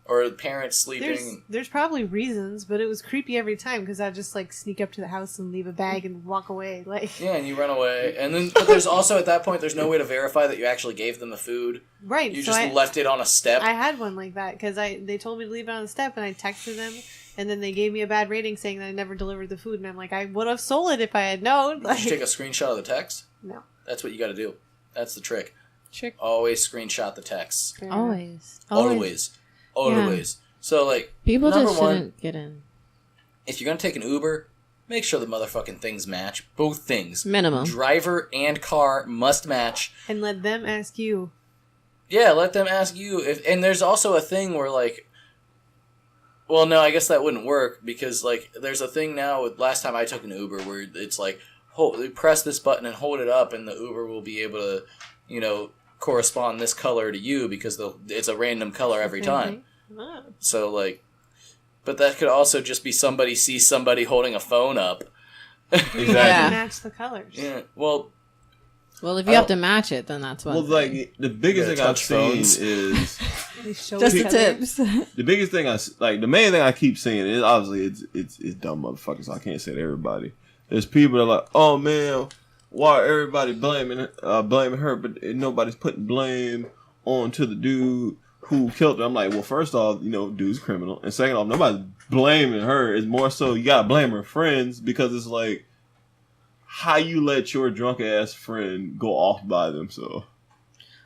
Or parents sleeping. There's probably reasons, but it was creepy every time because I'd just like sneak up to the house and leave a bag and walk away. Like yeah, and you run away, and then but there's also at that point there's no way to verify that you actually gave them the food. Right, you just left it on a step. I had one like that because they told me to leave it on the step, and I texted them, and then they gave me a bad rating saying that I never delivered the food, and I'm like, I would have sold it if I had known. Did you take a screenshot of the text? No. That's what you got to do. That's the trick. Always screenshot the text. Always. Yeah. So, like, people just shouldn't get in. If you're going to take an Uber, make sure the motherfucking things match. Both things. Minimum. Driver and car must match. And let them ask you. Yeah, let them ask you. And there's also a thing where, like, Well, no, I guess that wouldn't work because, like, there's a thing now. Last time I took an Uber where it's like, press this button and hold it up, and the Uber will be able to, correspond this color to you because it's a random color every time. Oh. So, like, but that could also just be somebody sees somebody holding a phone up. Exactly. Yeah. Match the colors. Yeah. Well, Well, if you have to match it, then that's one. Well, like the biggest thing I've seen is just the tips. the biggest thing the main thing I keep seeing is obviously it's dumb motherfuckers. So I can't say to everybody. There's people that are like, oh man, why are everybody blaming her, but nobody's putting blame onto the dude who killed her. I'm like, well, first off, dude's criminal, and second off, nobody's blaming her. It's more so you gotta blame her friends because it's like how you let your drunk ass friend go off by themselves.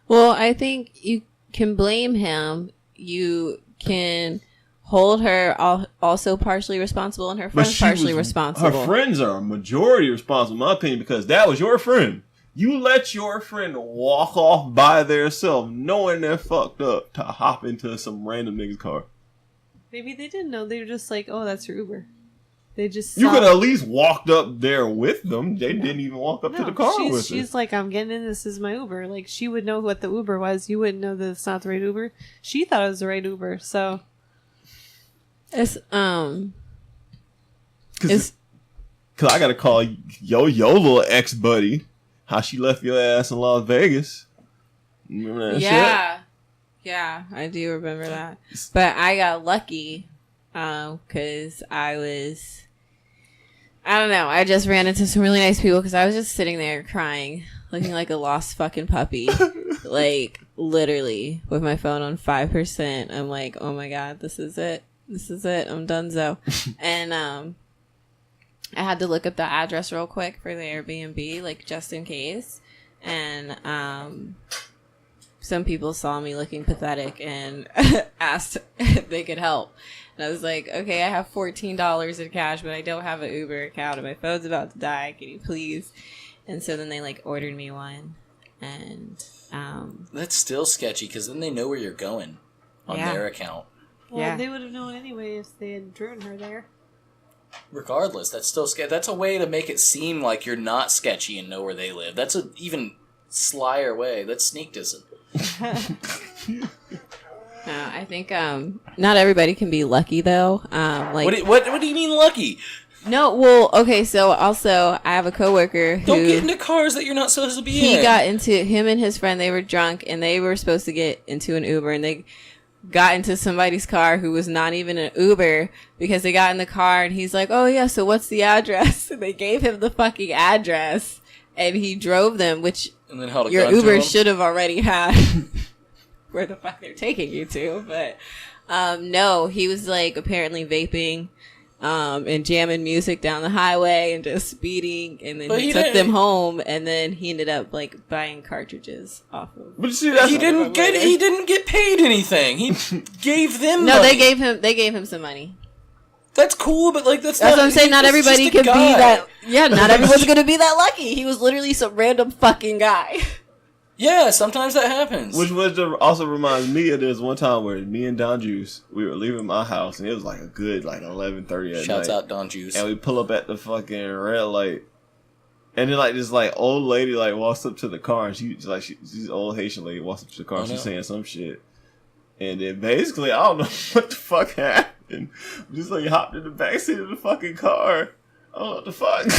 Well, I think you can blame him. You can hold her also partially responsible, and her friends partially responsible. Her friends are a majority responsible, in my opinion, because that was your friend. You let your friend walk off by themselves, knowing they're fucked up, to hop into some random nigga's car. Maybe they didn't know. They were just like, oh, that's your Uber. They just You could at least walked up there with them. They didn't even walk up to the car with her. She's like, I'm getting in. This is my Uber. Like, she would know what the Uber was. You wouldn't know that it's not the right Uber. She thought it was the right Uber. So It's Cause I gotta call your little ex buddy. How she left your ass in Las Vegas. Remember that shit? Yeah, I do remember that. But I got lucky because I don't know. I just ran into some really nice people because I was just sitting there crying, looking like a lost fucking puppy. Like, literally, with my phone on 5%. I'm like, oh my God, this is it. I'm donezo. And I had to look up the address real quick for the Airbnb, like, just in case. And some people saw me looking pathetic and asked if they could help. And I was like, okay, I have $14 in cash, but I don't have an Uber account and my phone's about to die. Can you please? And so then they like ordered me one. And that's still sketchy because then they know where you're going on their account. Well, they would have known anyway if they had driven her there. Regardless, that's still sketchy. That's a way to make it seem like you're not sketchy and know where they live. That's an even slyer way. That's sneak dissing. I think not everybody can be lucky though. Like what do you mean lucky? No, well, okay. So also, I have a coworker who don't get into cars that you're not supposed to be in. He got into him and his friend. They were drunk and they were supposed to get into an Uber, and they got into somebody's car who was not even an Uber because they got in the car and he's like, "Oh yeah, so what's the address?" And they gave him the fucking address, and he drove them, which and then held a your gun to Uber him. should have already had. Where the fuck they're taking you to, but no, he was like apparently vaping and jamming music down the highway and just speeding, and then he took them home, and then he ended up like buying cartridges off of. But see, he didn't get paid anything. He gave them no, money. they gave him some money. That's cool, but like that's what I'm saying. Not everybody can be that. Yeah, not everyone's gonna be that lucky. He was literally some random fucking guy. Yeah, sometimes that happens. Which also reminds me of this one time where me and Don Juice, we were leaving my house, and it was like a good 11:30 at night. Shouts out Don Juice. And we pull up at the fucking red light, and then like this like old lady like walks up to the car, and she's an old Haitian lady walks up to the car, and she's saying some shit, and then basically I don't know what the fuck happened. We just like hopped in the backseat of the fucking car. I don't know what the fuck.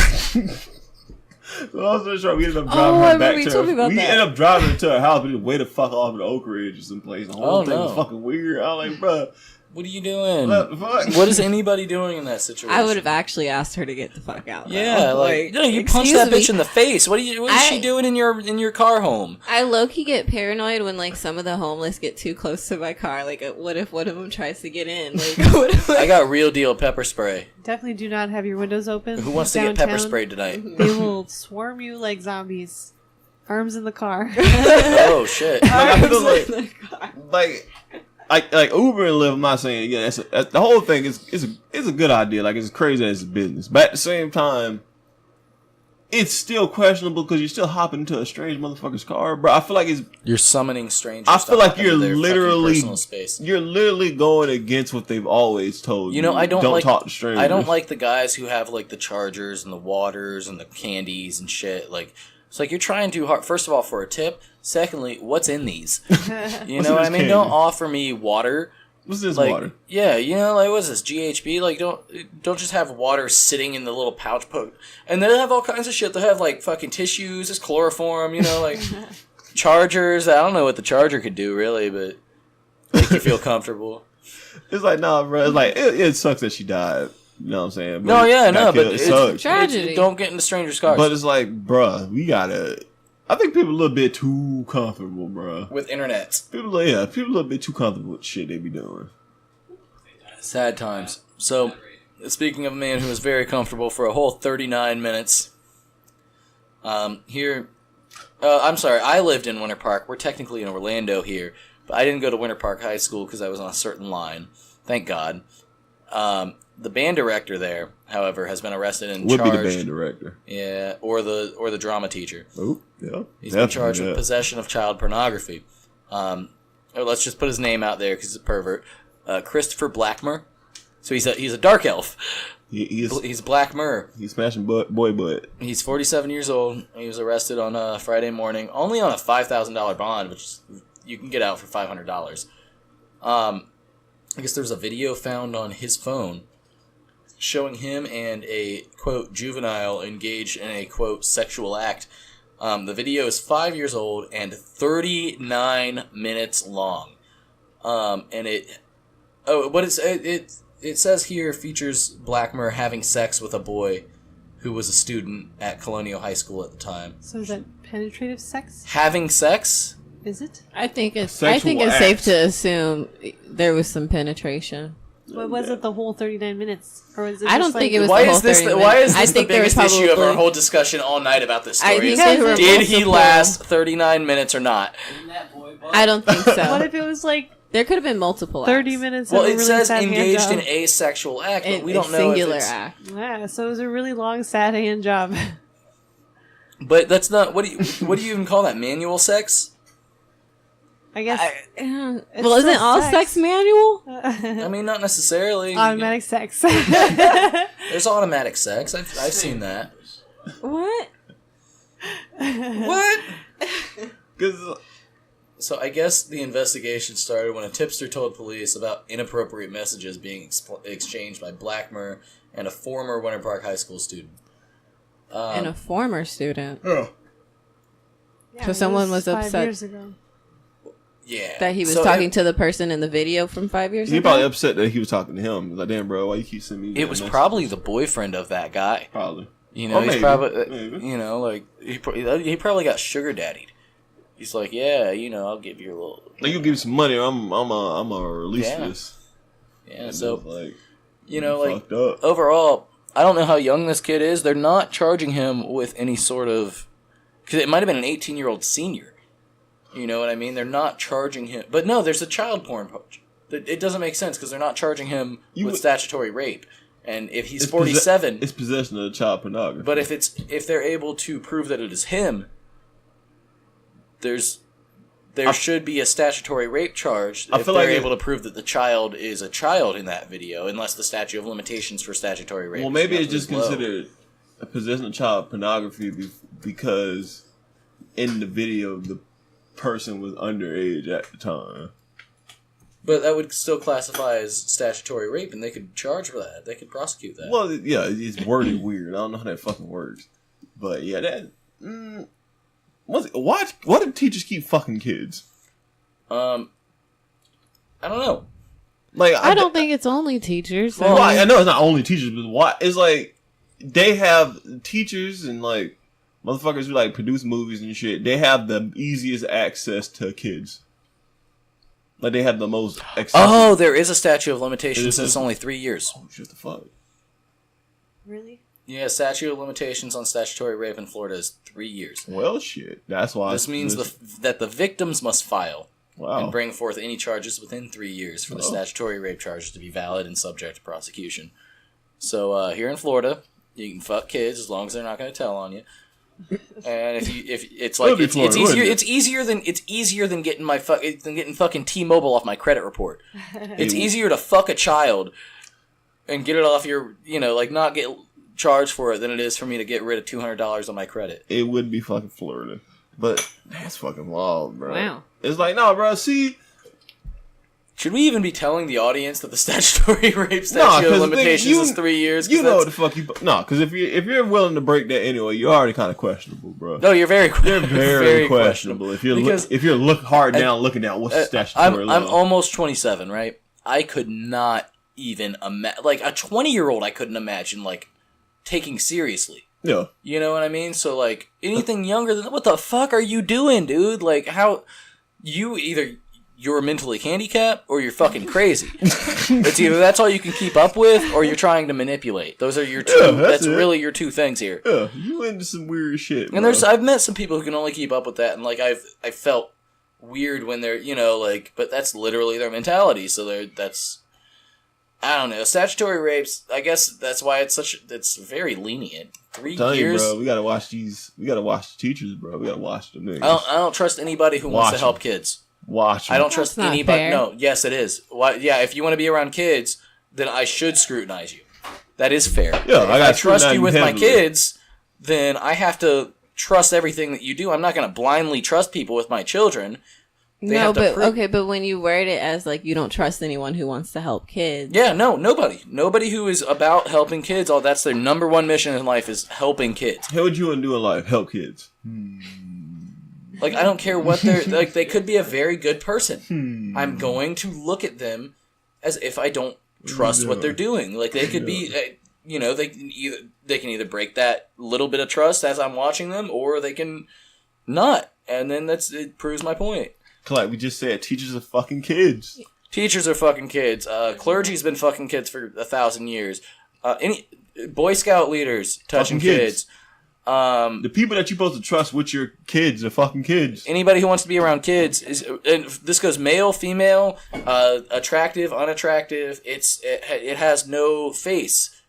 So I was sure we ended up driving her back to her. We ended up driving her to her house. We just way the fuck off in Oak Ridge or someplace. The whole thing was fucking weird. I was like, bro, what are you doing? What the fuck? What is anybody doing in that situation? I would have actually asked her to get the fuck out. Yeah, like no, you punch that bitch in the face. What is she doing in your car home? I low-key get paranoid when like some of the homeless get too close to my car. Like, what if one of them tries to get in? Like, what if, I got real deal pepper spray. Definitely do not have your windows open. Who wants to get pepper sprayed tonight? They will swarm you like zombies. Arms in the car. Oh shit! Like Uber and Lyft. I'm not saying again. The whole thing is a good idea. Like it's crazy as a business, but at the same time, it's still questionable because you're still hopping into a strange motherfucker's car, bro. I feel like You're summoning strangers. I feel like you're into their fucking literally personal space. you're literally going against what they've always told you. You know, I don't like, talk to strangers. I don't like the guys who have like the chargers and the waters and the candies and shit. Like, it's like you're trying too hard. First of all, for a tip. Secondly, what's in these? You know what I mean? Candy? Don't offer me water. What's this like, water? Yeah, you know, like what's this GHB? Like, don't just have water sitting in the little pouch and they'll have all kinds of shit. They'll have like fucking tissues, there's chloroform, you know, like chargers. I don't know what the charger could do really, but make you feel comfortable. It's like nah, bro. It's like it sucks that she died. You know what I'm saying? No, yeah, no, but it sucks. Tragedy. Don't get into strangers' cars. But it's like, bruh, we gotta. I think people a little bit too comfortable, bruh. With internet. People a little bit too comfortable with shit they be doing. Sad times. So, speaking of a man who was very comfortable for a whole 39 minutes, I'm sorry, I lived in Winter Park. We're technically in Orlando here, but I didn't go to Winter Park High School because I was on a certain line. Thank God. The band director there, however, has been arrested and charged. Would be the band director. Yeah, or the drama teacher. Oh, yeah. He's been charged with possession of child pornography. Let's just put his name out there because he's a pervert. Christopher Blackmer. So he's a dark elf. He's Blackmer. He's smashing boy butt. He's 47 years old. He was arrested on Friday morning, only on a $5,000 bond, which you can get out for $500. I guess there was a video found on his phone showing him and a, quote, juvenile engaged in a, quote, sexual act. The video is 5 years old and 39 minutes long. And it says here features Blackmer having sex with a boy who was a student at Colonial High School at the time. So is that penetrative sex? Having sex? Is it? I think it's Sexual act. safe to assume there was some penetration. But was it the whole 39 minutes? Or was it I don't just think like, it was Why the whole is this 30 the, minutes. why is I this the think there biggest was issue of our probably- whole discussion all night about this story? I think Is, there were did he multiple- last 39 minutes or not? I don't think so. What if it was like There could have been multiple 30 acts. minutes Well, of a it really says sad engaged in hand a sexual act, but we A don't know singular if it's... act. job? Yeah, so it was a really long sad hand job. But that's not... What do you even call that? Manual sex? I guess Well, still isn't all sex. sex manual? I mean, not necessarily. automatic sex. There's automatic sex. I've seen that. What? What? Because So I guess the investigation started when a tipster told police about inappropriate messages being exchanged by Blackmer and a former Winter Park High School student. And a former student. Yeah, So someone it was 5 upset. years ago. Yeah. That he was So talking to the person in the video from 5 years he ago? probably upset that he was talking to him. He's like, damn, bro, why you keep sending me? It was that probably the boyfriend of that guy. probably. You know, Or he's maybe, probably, maybe. you know, like, he probably got sugar daddied. He's like, yeah, you know, I'll give you a little. Like, you give me some money, or I'm gonna release Yeah. this. Yeah, And so, it's like, you know, like, fucked up. overall, I don't know how young this kid is. They're not charging him with any sort of... Because it might have been an 18-year-old senior. You know what I mean? They're not charging him... But no, there's a child porn poach. It doesn't make sense because they're not charging him with statutory rape. And if he's 47... It's possession of child pornography. But if they're able to prove that it is him, there should be a statutory rape charge if they're able to prove that the child is a child in that video, unless the statute of limitations for statutory rape. Well, maybe is it's just low. considered a possession of child pornography because in the video the person was underage at the time. But that would still classify as statutory rape, and they could charge for that. They could prosecute that. Well, yeah, it's worded weird. I don't know how that fucking works. But yeah, that. Why do teachers keep fucking kids? I don't know. Like I don't think it's only teachers. Well, I know it's not only teachers, but why? It's like they have teachers and like motherfuckers who like produce movies and shit. They have the easiest access to kids. Like they have the most. Oh, there is a statute of limitations. It's only 3 years. Oh shit! The fuck. Really? Yeah, statute of limitations on statutory rape in Florida is 3 years. Well, shit. That's why. This means that the victims must file and bring forth any charges within 3 years for the statutory rape charges to be valid and subject to prosecution. So here in Florida, you can fuck kids as long as they're not going to tell on you. And if it's like it's easier than getting fucking T-Mobile off my credit report. It's easier to fuck a child and get it off your, like not get charged for it than it is for me to get rid of $200 on my credit. It would be fucking Florida, but that's fucking wild, bro. Wow. It's like, no, bro. See. Should we even be telling the audience that the statutory rape statute of limitations is 3 years? You know what the fuck you... No, because if you're willing to break that anyway, you're already kind of questionable, bro. No, you're very very questionable. If you're looking down, what's the statutory law? I'm almost 27, right? I could not even imagine... Like, a 20-year-old I couldn't imagine, like, taking seriously. Yeah. You know what I mean? So, like, anything younger than... What the fuck are you doing, dude? Like, how... You're mentally handicapped or you're fucking crazy. It's either that's all you can keep up with or you're trying to manipulate. Those are your two. Yeah, that's really your two things here. Yeah, you into some weird shit. And I've met some people who can only keep up with that, and like I felt weird when they're but that's literally their mentality. So that's I don't know. Statutory rapes. I guess that's why it's very lenient. 3 years, bro. We gotta watch these. We gotta watch the teachers, bro. We gotta watch them. I don't trust anybody who wants to help kids. Watch them. I don't trust anybody. Fair. No, yes, it is. Why? Yeah, if you want to be around kids, then I should scrutinize you. That is fair. Yeah, if I trust you with my kids, then I have to trust everything that you do. I'm not going to blindly trust people with my children. But when you word it as like you don't trust anyone who wants to help kids. Yeah, no, nobody who is about helping kids. That's their number one mission in life is helping kids. How would you want to do in life? Help kids. Like, I don't care what they're... Like, they could be a very good person. I'm going to look at them as if I don't trust what they're doing. Like, they could be... they can either break that little bit of trust as I'm watching them, or they can not. And then it proves my point. Like we just said, teachers are fucking kids. Teachers are fucking kids. Clergy's been fucking kids for 1,000 years. Any Boy Scout leaders touching kids. The people that you're supposed to trust with your kids are fucking kids. Anybody who wants to be around kids and this goes male, female, attractive, unattractive. It has no face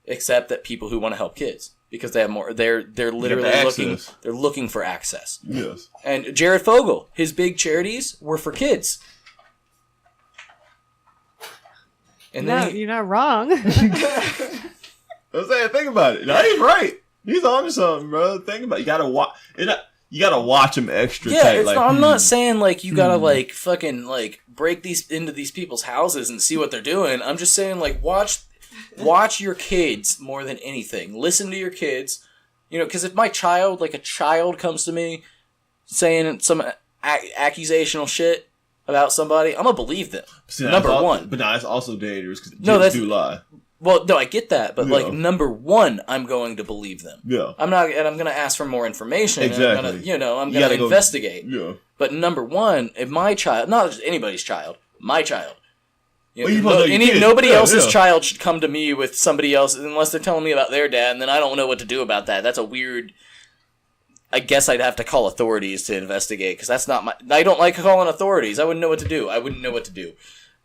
except that people who want to help kids because they have more. They're literally looking for access. Yes. And Jared Fogle, his big charities were for kids. And you're not wrong. I'm saying, think about it. No, he's right. He's on to something, bro. Think about it. You gotta watch him extra tight. I'm not saying like you gotta like fucking like break into these people's houses and see what they're doing. I'm just saying like watch your kids more than anything. Listen to your kids. Because if a child comes to me saying some accusational shit about somebody, I'm gonna believe them. Number one. But it's also dangerous because kids do lie. Well, no, I get that, but number one, I'm going to believe them. Yeah, I'm going to ask for more information. Exactly. And I'm going to investigate. Yeah. But number one, if my child, not just anybody's child, my child. Nobody else's child should come to me with somebody else unless they're telling me about their dad, and then I don't know what to do about that. That's a weird. I guess I'd have to call authorities to investigate because that's not my. I don't like calling authorities. I wouldn't know what to do.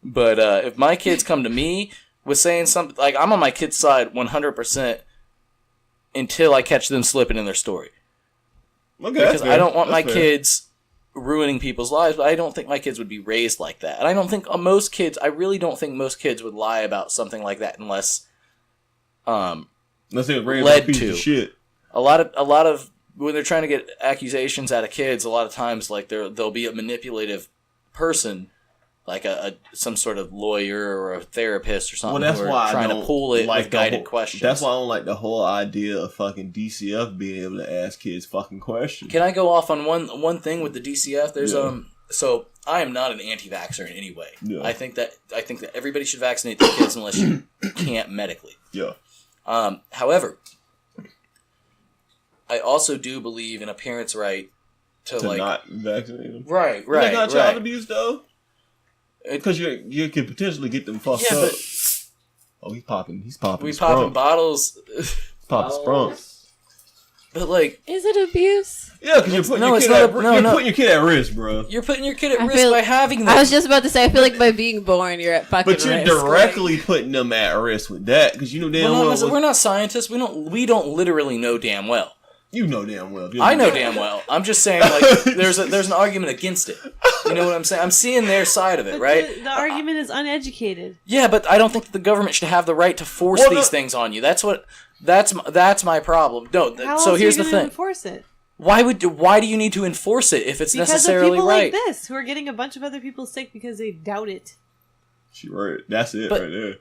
But if my kids come to me with saying something like I'm on my kid's side 100% until I catch them slipping in their story. Okay, because I don't want my kids ruining people's lives, but I don't think my kids would be raised like that. And I don't think I really don't think most kids would lie about something like that unless they were led to shit. A lot of when they're trying to get accusations out of kids, a lot of times like there'll be a manipulative person. Like some sort of lawyer or a therapist or something. Well, that's why trying to pull it with guided questions. That's why I don't like the whole idea of fucking DCF being able to ask kids fucking questions. Can I go off on one thing with the DCF? There's so I am not an anti-vaxxer in any way. Yeah. I think that everybody should vaccinate their kids unless you can't medically. Yeah. However, I also do believe in a parent's right to not vaccinate them. Right. That's not child abuse though. Because you could potentially get them fucked up. He's popping. We popping bottles. Popping sprunks. But like, is it abuse? Yeah, because you're putting your kid at risk, bro. You're putting your kid at risk by having them. I was just about to say, I feel like by being born, you're at fucking risk. But you're directly putting them at risk with that because damn well. We're not scientists. We don't literally know damn well. You know damn well. I know damn well. I'm just saying, like, there's an argument against it. You know what I'm saying? I'm seeing their side of it, But right? The argument is uneducated. Yeah, but I don't think that the government should have the right to force these things on you. That's my problem. No, How so else here's are you the gonna thing. enforce it? Why do you need to enforce it if it's Because necessarily of people right? like this who are getting a bunch of other people sick because they doubt it. She right. That's it But- right there.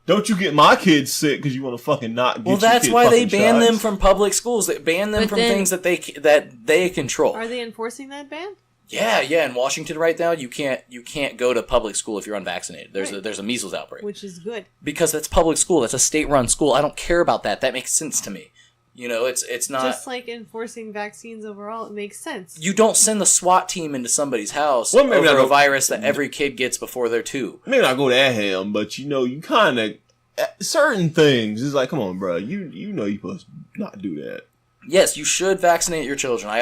Don't you get my kids sick because you want to fucking not get Well, your that's kid why they fucking ban shots? them from public schools. They ban them But from then- things that they control. Are they enforcing that ban? Yeah. In Washington right now, you can't go to public school if you're unvaccinated. There's Right. a measles outbreak Which is good. because that's public school. That's a state-run school. I don't care about that. That makes sense to me. You know, it's not. Just like enforcing vaccines overall, it makes sense. You don't send the SWAT team into somebody's house Well, maybe over not a go- virus that every kid gets before they're 2. Maybe not go that ham, but you know, you kind of certain things. It's like, come on, bro. You know you supposed to not do that. Yes, you should vaccinate your children. I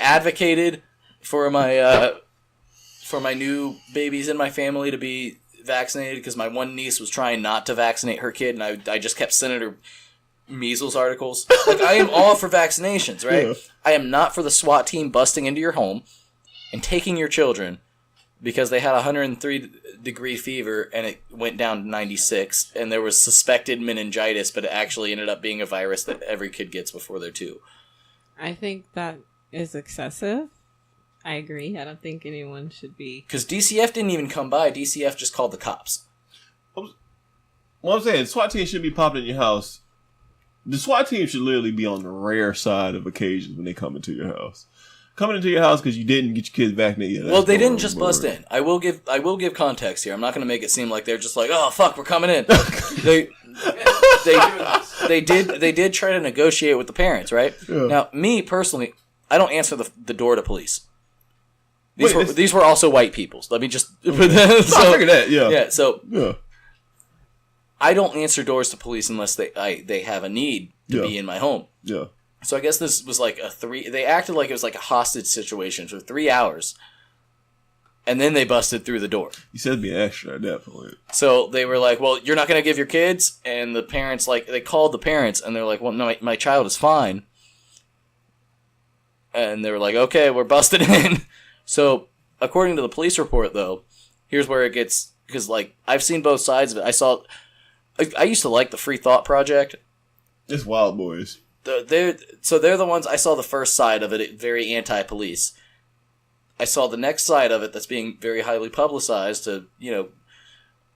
advocated for my new babies in my family to be vaccinated because my one niece was trying not to vaccinate her kid, and I just kept sending her measles articles. Like, I am all for vaccinations, right? Yeah. I am not for the SWAT team busting into your home and taking your children because they had 103-degree fever and it went down to 96, and there was suspected meningitis, but it actually ended up being a virus that every kid gets before they're 2. I think that is excessive. I agree. I don't think anyone should be. Because DCF didn't even come by. DCF just called the cops. Well, I'm saying, the SWAT team should be popping in your house. The SWAT team should literally be on the rare side of occasions when they come into your house. Coming into your house because you didn't get your kids vaccinated. Well, they didn't just bust in. I will give context here. I'm not going to make it seem like they're just like, oh fuck, we're coming in. they did try to negotiate with the parents, right? Yeah. Now, me personally, I don't answer the door to police. Wait, These were also white people. Let me just. I figured that. Yeah. Yeah. So Yeah. I don't answer doors to police unless they have a need to be in my home. Yeah. So I guess this was like they acted like it was like a hostage situation for 3 hours. And then they busted through the door. You said being extra at that point. So they were like, well, you're not going to give your kids? And the parents, they called the parents and they're like, well, no, my child is fine. And they were like, okay, we're busted in. So according to the police report, though, here's where it gets, because I've seen both sides of it. I used to like the Free Thought Project. It's Wild Boys. They're the ones, I saw the first side of it, very anti-police. I saw the next side of it that's being very highly publicized to,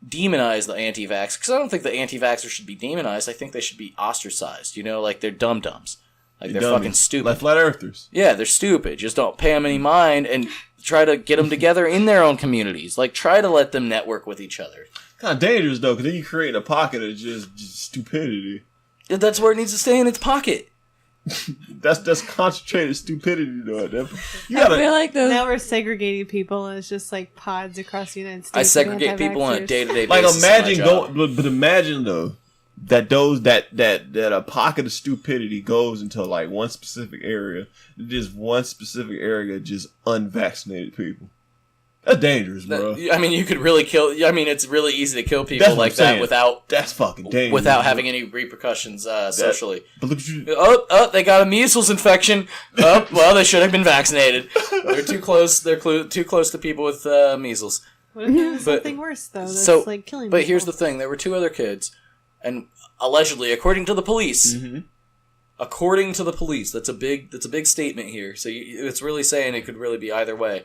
demonize the anti-vax. Because I don't think the anti-vaxxers should be demonized. I think they should be ostracized, like they're dum-dums. They're dummies. fucking stupid. Like flat earthers. Yeah, they're stupid. Just don't pay them any mind and try to get them together in their own communities. Try to let them network with each other. Kind of dangerous, though, because then you create a pocket of just stupidity. That's where it needs to stay in its pocket. That's concentrated stupidity, though. I feel like those. Now we're segregating people, and it's just like pods across the United States. I of segregate people on a anti-vaxxers. day-to-day Like, basis. imagine but imagine though that a pocket of stupidity goes into one specific area. Just one specific area, just unvaccinated people. That's dangerous, bro. I mean, you could really kill. I mean, it's really easy to kill people That's what like I'm that saying. without That's fucking dangerous. without having any repercussions socially. But look at you. Oh, they got a measles infection. Oh, well, they should have been vaccinated. They're too close. They're too close to people with measles. What if there was But- something worse though? That's So, like killing. but here's people? the thing: there were 2 other kids, and allegedly, according to the police, according to the police, that's a big statement here. So it's really saying it could really be either way.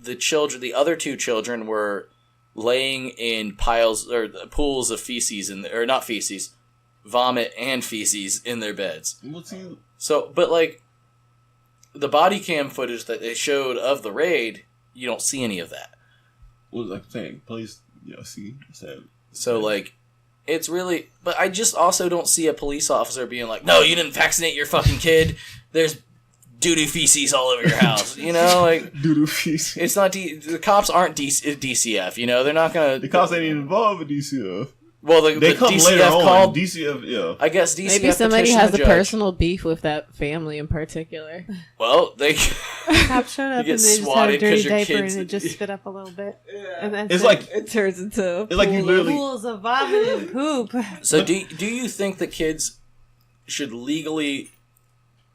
The other 2 children were laying in piles or pools of feces or not feces, vomit and feces in their beds. So, but the body cam footage that they showed of the raid, you don't see any of that. What was I saying? Police, see. So, it's really... But I just also don't see a police officer being like, no, you didn't vaccinate your fucking kid. There's doo-doo feces all over your house. Doo-doo feces. It's not... the cops aren't DCF, they're not gonna... The cops ain't even involved with DCF. Well, they the come DCF later on. called. DCF, yeah. I guess DCF Maybe somebody petitioned has the a judge. personal beef with that family in particular. Well, they. Cop showed up and get they just had a swatted 'cause dirty your diaper kids- and it just spit up a little bit. And that's It's it. like It turns into it's like you literally. pools of vomit and poop. So do you think that kids should legally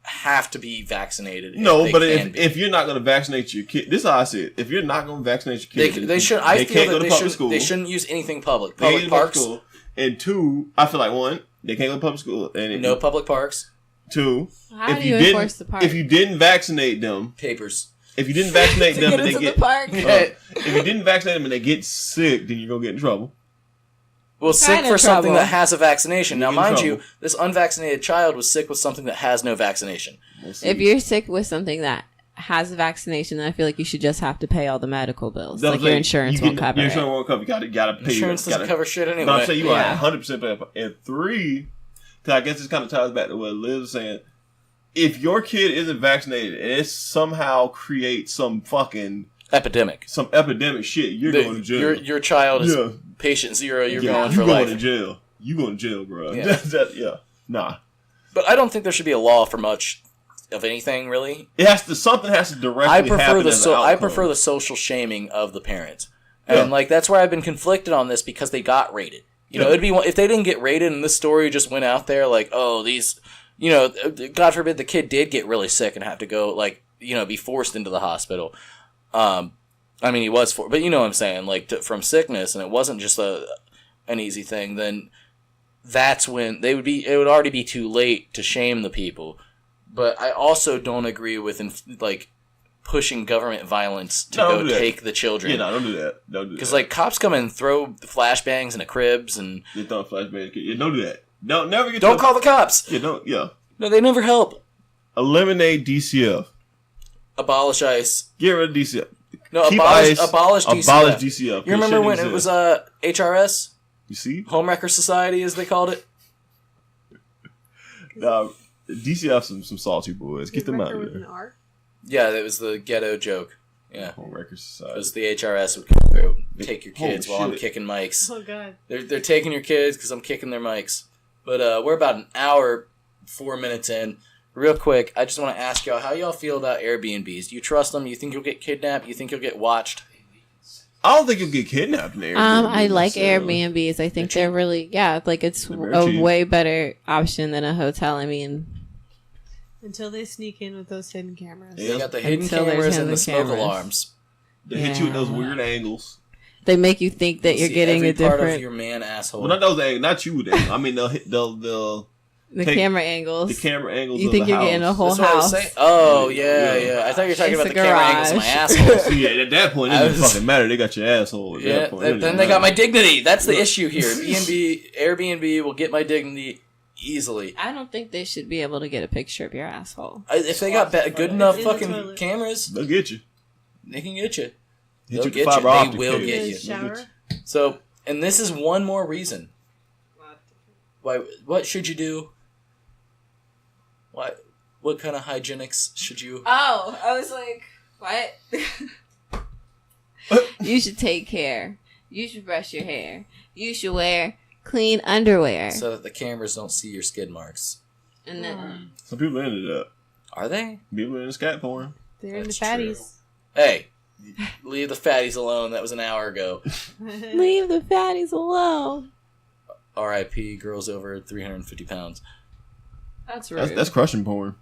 have to be vaccinated? No, they but can be? if you're not going to vaccinate your kid, this is how I see it. If you're not going to vaccinate your kid, they should. I they feel can't that go to public school. they shouldn't use anything public. They can't Public go to parks. school. And two, I feel like one, they can't go to public school. And No public parks. Two, How if do you you didn't, enforce the park? if you didn't vaccinate them, Papers. if you didn't vaccinate to them, get and they into get the park? if you didn't vaccinate them and they get sick, then you're gonna get in trouble. Well, sick kind for of something trouble. that has a vaccination. Now, In mind you, trouble. this unvaccinated child was sick with something that has no vaccination. We'll see. If you're sick with something that has a vaccination, then I feel like you should just have to pay all the medical bills. That's Like what your I'm insurance saying. won't cover Your it. insurance won't cover. You gotta pay. Insurance doesn't cover shit anyway. But I'm saying you Yeah. are 100% pay. And three, because I guess this kind of ties back to what Liz was saying. If your kid isn't vaccinated and it somehow creates some Epidemic. some epidemic shit, you're going to jail. Your child is Yeah. patient zero. You're Yeah, going you for going life. to jail. You going to jail, bro. Yeah. Yeah. Nah. But I don't think there should be a law for much of anything, really. It has to. Something has to directly I prefer happen the as an I outcome. prefer the social shaming of the parents, Yeah. and like that's why I've been conflicted on this because they got rated. You know, Yeah. it'd be if they didn't get rated and this story just went out there like, oh, these, you know, God forbid the kid did get really sick and have to go like, you know, be forced into the hospital. I mean, he was but you know what I'm saying, like from sickness, and it wasn't just an easy thing. Then that's when it would already be too late to shame the people. But I also don't agree with like pushing government violence to No, go don't do that. take the children. Yeah, no, don't do that. Don't do that. Because like cops come and throw flashbangs into cribs and They throw flashbang. Yeah, don't do that. Don't never get. don't call the cops. Yeah, don't. Yeah. No, they never help. Eliminate DCF. Abolish ICE. Get rid of DCF. No, Keep abolish ICE. DCF. Abolish DCF. You remember when it was HRS, You see? Homewrecker Society, as they called it? DCF some salty boys. Get them out of With an there. R? Yeah, that was the ghetto joke. Yeah, Home Record it Society. was the HRS would come through, take your Holy kids while I'm shit. kicking mics. Oh god. They're taking your kids because I'm kicking their mics. But we're about an hour, 4 minutes in. Real quick, I just want to ask y'all how y'all feel about Airbnbs. Do you trust them? You think you'll get kidnapped? You think you'll get watched? I don't think you'll get kidnapped in Airbnb. I like so- Airbnbs. I think they're really, like it's They're very a cheap. way better option than a hotel. I mean, Until they sneak in with those hidden cameras. Yeah. They got the hidden Until there's cameras and hidden the smoke cameras. alarms. They hit you with those Yeah. weird angles. they make you think that you're See getting every a part of different your man asshole. Well, not those angles. Not you with angles. I mean, they'll the take camera angles. the camera angles. You of think the you're getting house. a whole That's what I was house. saying. Oh yeah, Yeah. yeah. I thought you were talking It's about the a camera angles of my garage. asshole. So, yeah, at that point, it I doesn't was- fucking matter. They got your asshole. At Yeah, that point. It then doesn't they got my matter. dignity. That's the issue here. Airbnb will get my dignity easily. I don't think they should be able to get a picture of your asshole. If they got good enough In the fucking toilet. cameras, They'll get you. they can get you. Hit They'll you get with you. fiber They optic will cable. get In the you. shower. So, and this is one more reason. Why? What should you do? What kind of hygienics should you? Oh, I was like, what? You should take care. You should brush your hair. You should wear clean underwear. So that the cameras don't see your skid marks. And then Some people into that. Are they? People into scat porn. They're in the That's fatties. Hey, leave the fatties alone. That was an hour ago. leave the fatties alone. R.I.P. Girls over 350 pounds. That's rude. That's crushing porn.